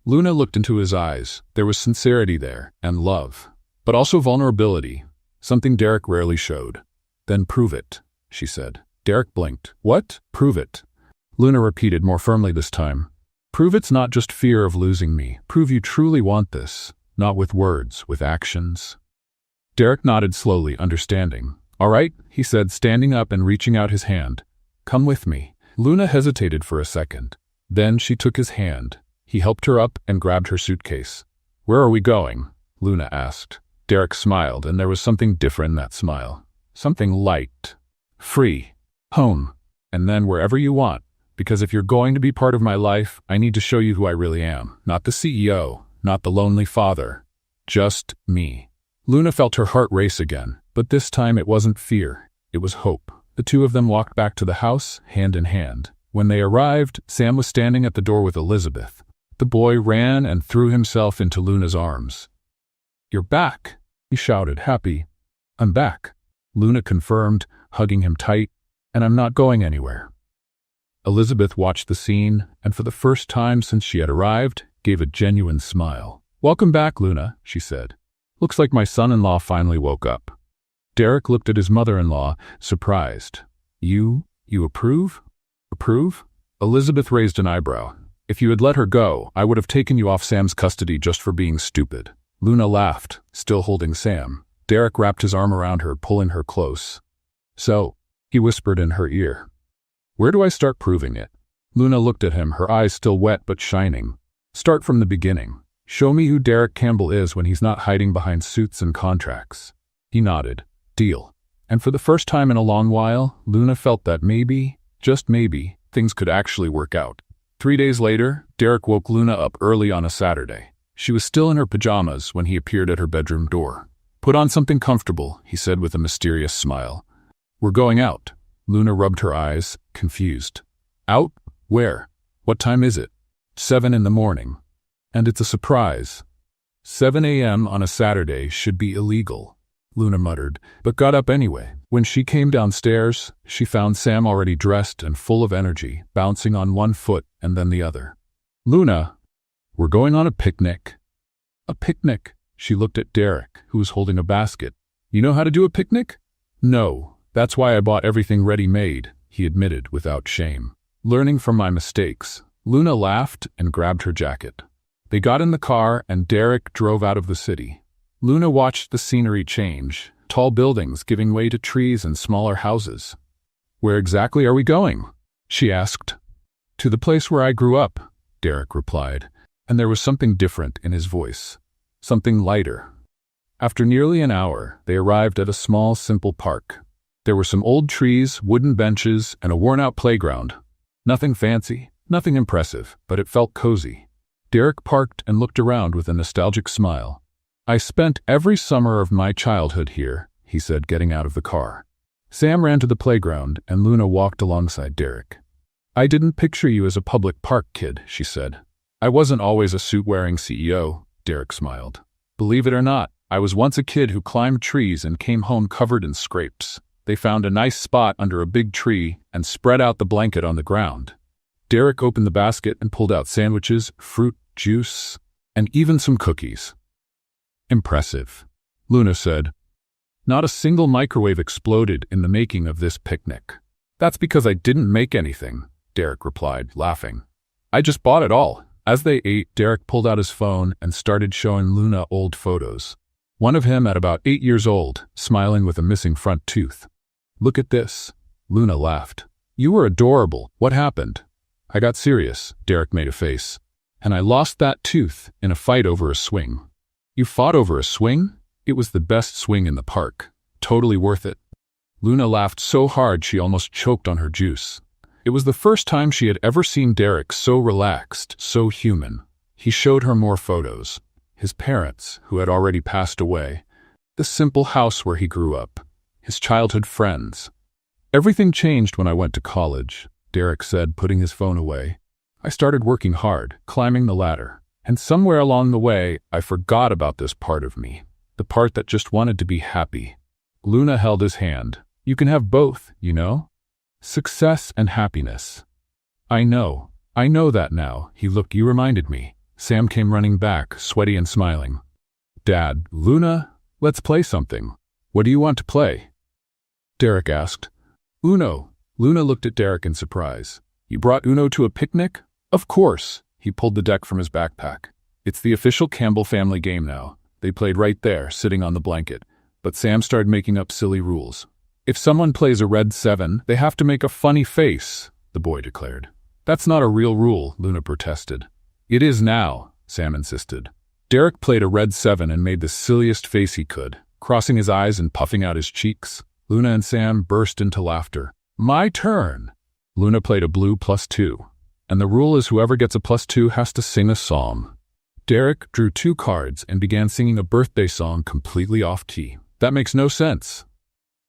Luna looked into his eyes. There was sincerity there, and love, but also vulnerability, something Derek rarely showed. Then prove it, she said. Derek blinked. What? Prove it. Luna repeated more firmly this time. Prove it's not just fear of losing me. Prove you truly want this, not with words, with actions. Derek nodded slowly, understanding. All right, he said, standing up and reaching out his hand. Come with me. Luna hesitated for a second. Then she took his hand. He helped her up and grabbed her suitcase. Where are we going? Luna asked. Derek smiled, and there was something different in that smile. Something light. Free. Home. And then wherever you want. Because if you're going to be part of my life, I need to show you who I really am. Not the CEO, not the lonely father. Just me. Luna felt her heart race again, but this time it wasn't fear. It was hope. The two of them walked back to the house, hand in hand. When they arrived, Sam was standing at the door with Elizabeth. The boy ran and threw himself into Luna's arms. You're back, he shouted, happy. I'm back, Luna confirmed, hugging him tight, and I'm not going anywhere. Elizabeth watched the scene, and for the first time since she had arrived, gave a genuine smile. Welcome back, Luna, she said. Looks like my son-in-law finally woke up. Derek looked at his mother-in-law, surprised. You approve? Approve? Elizabeth raised an eyebrow. If you had let her go, I would have taken you off Sam's custody just for being stupid. Luna laughed, still holding Sam. Derek wrapped his arm around her, pulling her close. So, he whispered in her ear. Where do I start proving it? Luna looked at him, her eyes still wet but shining. Start from the beginning. Show me who Derek Campbell is when he's not hiding behind suits and contracts. He nodded. Deal. And for the first time in a long while, Luna felt that maybe, just maybe, things could actually work out. 3 days later, Derek woke Luna up early on a Saturday. She was still in her pajamas when he appeared at her bedroom door. Put on something comfortable, he said with a mysterious smile. We're going out. Luna rubbed her eyes, confused. Out? Where? What time is it? 7 in the morning. And it's a surprise. 7 a.m. on a Saturday should be illegal, Luna muttered, but got up anyway. When she came downstairs, she found Sam already dressed and full of energy, bouncing on one foot and then the other. Luna, we're going on a picnic. A picnic? She looked at Derek, who was holding a basket. You know how to do a picnic? No, that's why I bought everything ready-made, he admitted without shame. Learning from my mistakes. Luna laughed and grabbed her jacket. They got in the car and Derek drove out of the city. Luna watched the scenery change, tall buildings giving way to trees and smaller houses. Where exactly are we going? She asked. To the place where I grew up, Derek replied, and there was something different in his voice. Something lighter. After nearly an hour, they arrived at a small, simple park. There were some old trees, wooden benches, and a worn-out playground. Nothing fancy, nothing impressive, but it felt cozy. Derek parked and looked around with a nostalgic smile. I spent every summer of my childhood here, he said, getting out of the car. Sam ran to the playground, and Luna walked alongside Derek. I didn't picture you as a public park kid, she said. I wasn't always a suit-wearing CEO, Derek smiled. Believe it or not, I was once a kid who climbed trees and came home covered in scrapes. They found a nice spot under a big tree and spread out the blanket on the ground. Derek opened the basket and pulled out sandwiches, fruit, juice, and even some cookies. Impressive, Luna said. Not a single microwave exploded in the making of this picnic. That's because I didn't make anything, Derek replied, laughing. I just bought it all. As they ate, Derek pulled out his phone and started showing Luna old photos. One of him at about 8 years old, smiling with a missing front tooth. Look at this. Luna laughed. You were adorable. What happened? I got serious, Derek made a face. And I lost that tooth in a fight over a swing. You fought over a swing? It was the best swing in the park. Totally worth it. Luna laughed so hard she almost choked on her juice. It was the first time she had ever seen Derek so relaxed, so human. He showed her more photos. His parents, who had already passed away. The simple house where he grew up. His childhood friends. Everything changed when I went to college, Derek said, putting his phone away. I started working hard, climbing the ladder. And somewhere along the way, I forgot about this part of me. The part that just wanted to be happy. Luna held his hand. You can have both, you know? Success and happiness. I know that now. You reminded me. Sam came running back, sweaty and smiling. Dad, Luna, let's play something. What do you want to play? Derek asked. Uno. Luna looked at Derek in surprise. You brought Uno to a picnic? Of course. He pulled the deck from his backpack. It's the official Campbell family game now. They played right there, sitting on the blanket. But Sam started making up silly rules. If someone plays a red 7, they have to make a funny face, the boy declared. That's not a real rule, Luna protested. It is now, Sam insisted. Derek played a red 7 and made the silliest face he could, crossing his eyes and puffing out his cheeks. Luna and Sam burst into laughter. My turn! Luna played a blue +2, and the rule is whoever gets a +2 has to sing a song. Derek drew 2 cards and began singing a birthday song completely off key. That makes no sense.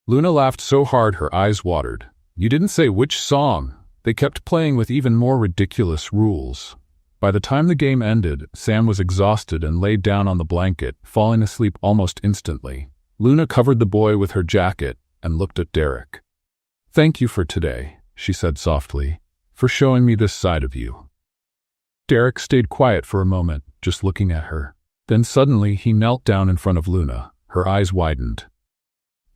Luna laughed so hard her eyes watered. You didn't say which song. They kept playing with even more ridiculous rules. By the time the game ended, Sam was exhausted and laid down on the blanket, falling asleep almost instantly. Luna covered the boy with her jacket and looked at Derek. Thank you for today, she said softly, for showing me this side of you. Derek stayed quiet for a moment, just looking at her. Then suddenly he knelt down in front of Luna. Her eyes widened.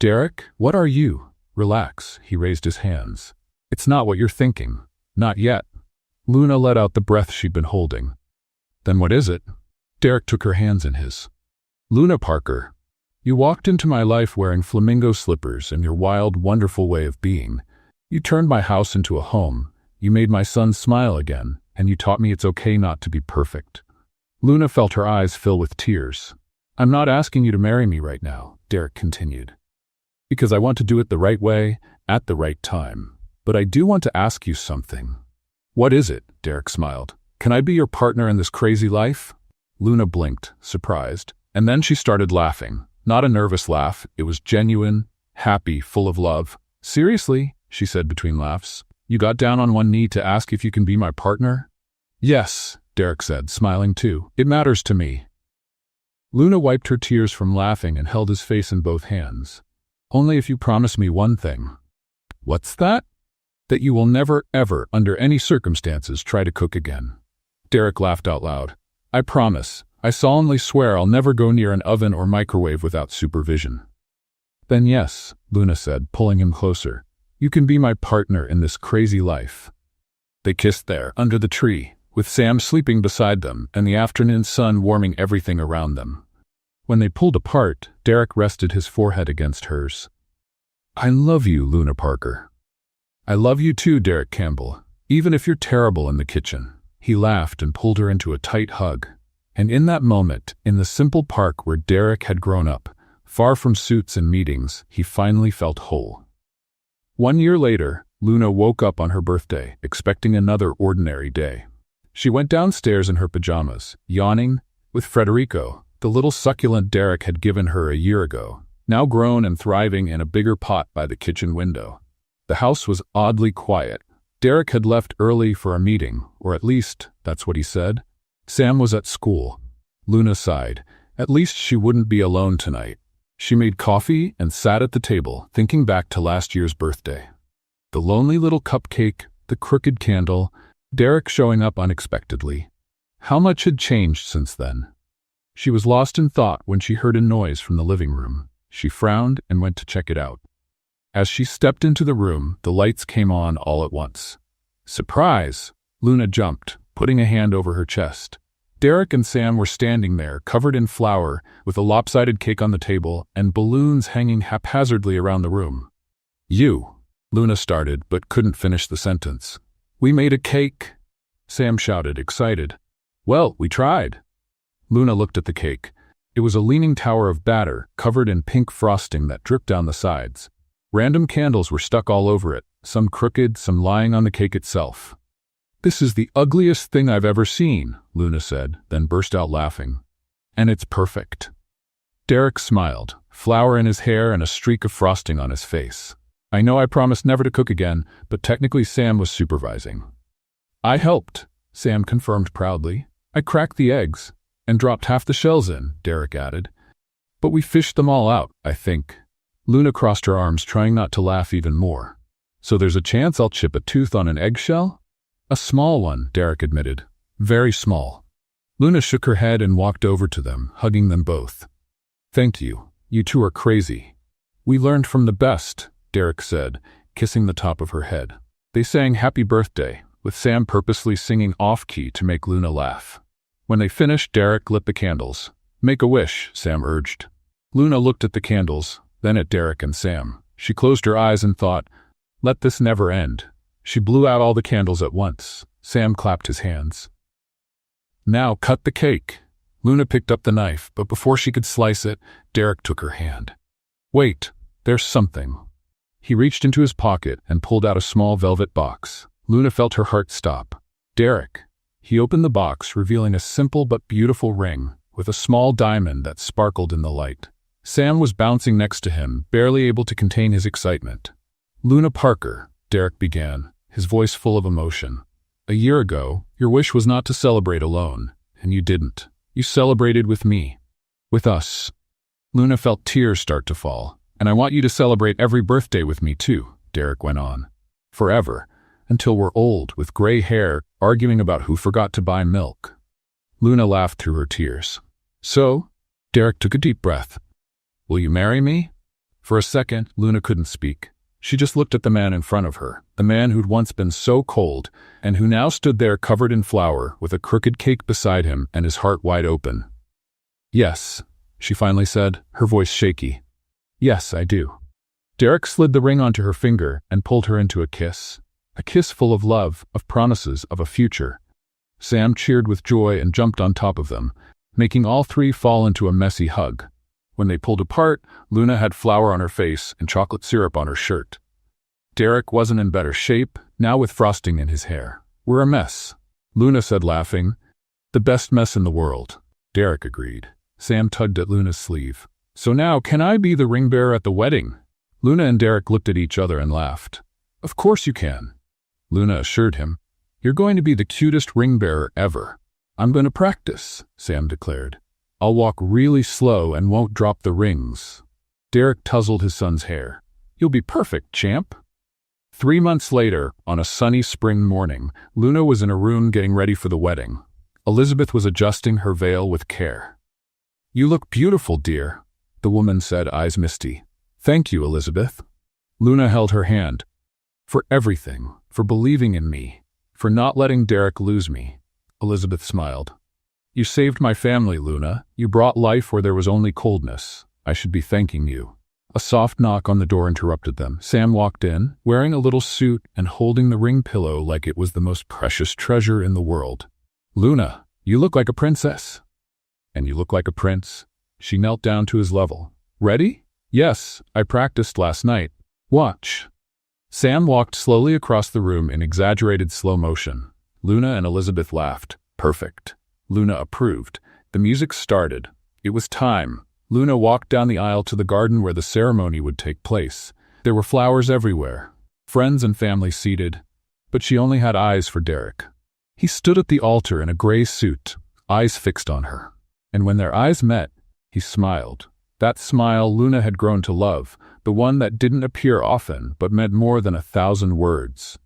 Derek, what are you? Relax, he raised his hands. It's not what you're thinking. Not yet. Luna let out the breath she'd been holding. Then what is it? Derek took her hands in his. Luna Parker, you walked into my life wearing flamingo slippers and your wild, wonderful way of being. You turned my house into a home. You made my son smile again, and you taught me it's okay not to be perfect. Luna felt her eyes fill with tears. I'm not asking you to marry me right now, Derek continued. Because I want to do it the right way, at the right time. But I do want to ask you something. What is it? Derek smiled. Can I be your partner in this crazy life? Luna blinked, surprised, and then she started laughing. Not a nervous laugh, it was genuine, happy, full of love. Seriously? She said between laughs. You got down on one knee to ask if you can be my partner? Yes, Derek said, smiling too. It matters to me. Luna wiped her tears from laughing and held his face in both hands. Only if you promise me one thing. What's that? That you will never, ever, under any circumstances, try to cook again. Derek laughed out loud. I promise. I solemnly swear I'll never go near an oven or microwave without supervision. Then yes, Luna said, pulling him closer. You can be my partner in this crazy life. They kissed there, under the tree, with Sam sleeping beside them and the afternoon sun warming everything around them. When they pulled apart, Derek rested his forehead against hers. I love you, Luna Parker. I love you too, Derek Campbell, even if you're terrible in the kitchen. He laughed and pulled her into a tight hug. And in that moment, in the simple park where Derek had grown up, far from suits and meetings, he finally felt whole. 1 year later, Luna woke up on her birthday, expecting another ordinary day. She went downstairs in her pajamas, yawning, with Federico, the little succulent Derek had given her a year ago, now grown and thriving in a bigger pot by the kitchen window. The house was oddly quiet. Derek had left early for a meeting, or at least that's what he said. Sam was at school. Luna sighed. At least she wouldn't be alone tonight. She made coffee and sat at the table, thinking back to last year's birthday. The lonely little cupcake, the crooked candle, Derek showing up unexpectedly. How much had changed since then? She was lost in thought when she heard a noise from the living room. She frowned and went to check it out. As she stepped into the room, the lights came on all at once. Surprise! Luna jumped, putting a hand over her chest. Derek and Sam were standing there, covered in flour, with a lopsided cake on the table and balloons hanging haphazardly around the room. "You," Luna started, but couldn't finish the sentence. "We made a cake," Sam shouted, excited. "Well, we tried." Luna looked at the cake. It was a leaning tower of batter, covered in pink frosting that dripped down the sides. Random candles were stuck all over it, some crooked, some lying on the cake itself. "This is the ugliest thing I've ever seen," Luna said, then burst out laughing. "And it's perfect." Derek smiled, flour in his hair and a streak of frosting on his face. "I know I promised never to cook again, but technically Sam was supervising." "I helped," Sam confirmed proudly. "I cracked the eggs and dropped half the shells in," Derek added. "But we fished them all out, I think." Luna crossed her arms, trying not to laugh even more. "So there's a chance I'll chip a tooth on an eggshell?" "A small one," Derek admitted. "Very small." Luna shook her head and walked over to them, hugging them both. "Thank you. You two are crazy." "We learned from the best," Derek said, kissing the top of her head. They sang Happy Birthday, with Sam purposely singing off-key to make Luna laugh. When they finished, Derek lit the candles. "Make a wish," Sam urged. Luna looked at the candles, then at Derek and Sam. She closed her eyes and thought, "Let this never end." She blew out all the candles at once. Sam clapped his hands. "Now cut the cake." Luna picked up the knife, but before she could slice it, Derek took her hand. "Wait, there's something." He reached into his pocket and pulled out a small velvet box. Luna felt her heart stop. "Derek." He opened the box, revealing a simple but beautiful ring, with a small diamond that sparkled in the light. Sam was bouncing next to him, barely able to contain his excitement. "Luna Parker," Derek began, his voice full of emotion. "A year ago, your wish was not to celebrate alone, and you didn't. You celebrated with me. With us." Luna felt tears start to fall. "And I want you to celebrate every birthday with me too," Derek went on. "Forever, until we're old, with gray hair, arguing about who forgot to buy milk." Luna laughed through her tears. "So?" Derek took a deep breath. "Will you marry me?" For a second, Luna couldn't speak. She just looked at the man in front of her, the man who'd once been so cold, and who now stood there covered in flour, with a crooked cake beside him and his heart wide open. "Yes," she finally said, her voice shaky. "Yes, I do." Derek slid the ring onto her finger and pulled her into a kiss full of love, of promises, of a future. Sam cheered with joy and jumped on top of them, making all three fall into a messy hug. When they pulled apart, Luna had flour on her face and chocolate syrup on her shirt. Derek wasn't in better shape, now with frosting in his hair. "We're a mess," Luna said, laughing. "The best mess in the world," Derek agreed. Sam tugged at Luna's sleeve. "So now, can I be the ring bearer at the wedding?" Luna and Derek looked at each other and laughed. "Of course you can," Luna assured him. "You're going to be the cutest ring bearer ever." "I'm going to practice," Sam declared. "I'll walk really slow and won't drop the rings." Derek tousled his son's hair. "You'll be perfect, champ." 3 months later, on a sunny spring morning, Luna was in a room getting ready for the wedding. Elizabeth was adjusting her veil with care. "You look beautiful, dear," the woman said, eyes misty. "Thank you, Elizabeth." Luna held her hand. "For everything, for believing in me, for not letting Derek lose me." Elizabeth smiled. "You saved my family, Luna. You brought life where there was only coldness. I should be thanking you." A soft knock on the door interrupted them. Sam walked in, wearing a little suit and holding the ring pillow like it was the most precious treasure in the world. "Luna, you look like a princess." "And you look like a prince." She knelt down to his level. "Ready?" "Yes, I practiced last night." "Watch." Sam walked slowly across the room in exaggerated slow motion. Luna and Elizabeth laughed. "Perfect." Luna approved. The music started. It was time. Luna walked down the aisle to the garden where the ceremony would take place. There were flowers everywhere. Friends and family seated. but she only had eyes for Derek. He stood at the altar in a gray suit, eyes fixed on her. And when their eyes met, he smiled. That smile Luna had grown to love, the one that didn't appear often but meant more than 1,000 words.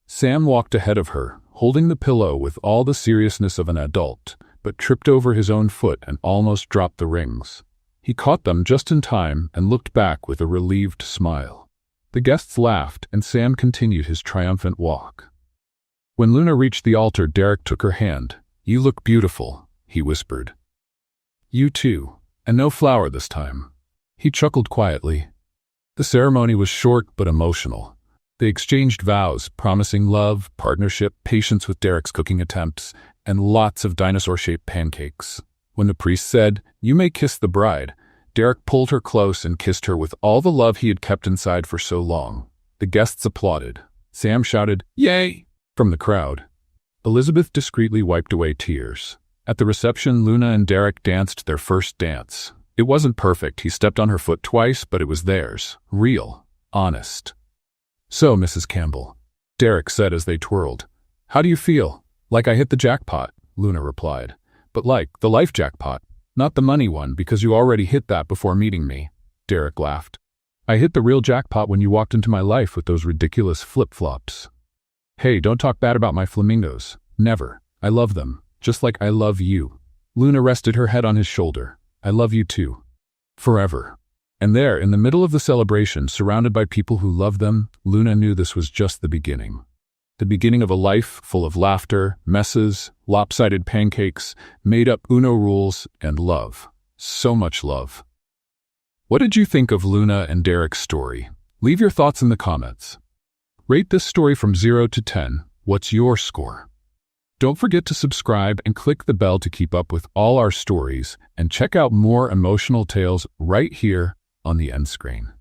Sam walked ahead of her, holding the pillow with all the seriousness of an adult, but tripped over his own foot and almost dropped the rings. He caught them just in time and looked back with a relieved smile. The guests laughed, and Sam continued his triumphant walk. When Luna reached the altar, Derek took her hand. "You look beautiful," he whispered. "You too, and no flower this time." He chuckled quietly. The ceremony was short but emotional. They exchanged vows, promising love, partnership, patience with Derek's cooking attempts, and lots of dinosaur-shaped pancakes. When the priest said, "You may kiss the bride," Derek pulled her close and kissed her with all the love he had kept inside for so long. The guests applauded. Sam shouted, "Yay!" from the crowd. Elizabeth discreetly wiped away tears. At the reception, Luna and Derek danced their first dance. It wasn't perfect. He stepped on her foot twice, but it was theirs. Real. Honest. "So, Mrs. Campbell," Derek said as they twirled. "How do you feel?" "Like I hit the jackpot," Luna replied. "But like the life jackpot, not the money one, because you already hit that before meeting me," Derek laughed. "I hit the real jackpot when you walked into my life with those ridiculous flip-flops." "Hey, don't talk bad about my flamingos. Never. I love them, just like I love you." Luna rested her head on his shoulder. "I love you too. Forever." And there, in the middle of the celebration, surrounded by people who loved them, Luna knew this was just the beginning. The beginning of a life full of laughter, messes, lopsided pancakes, made-up Uno rules, and love. So much love. What did you think of Luna and Derek's story? Leave your thoughts in the comments. Rate this story from 0 to 10. What's your score? Don't forget to subscribe and click the bell to keep up with all our stories, and check out more emotional tales right here on the end screen.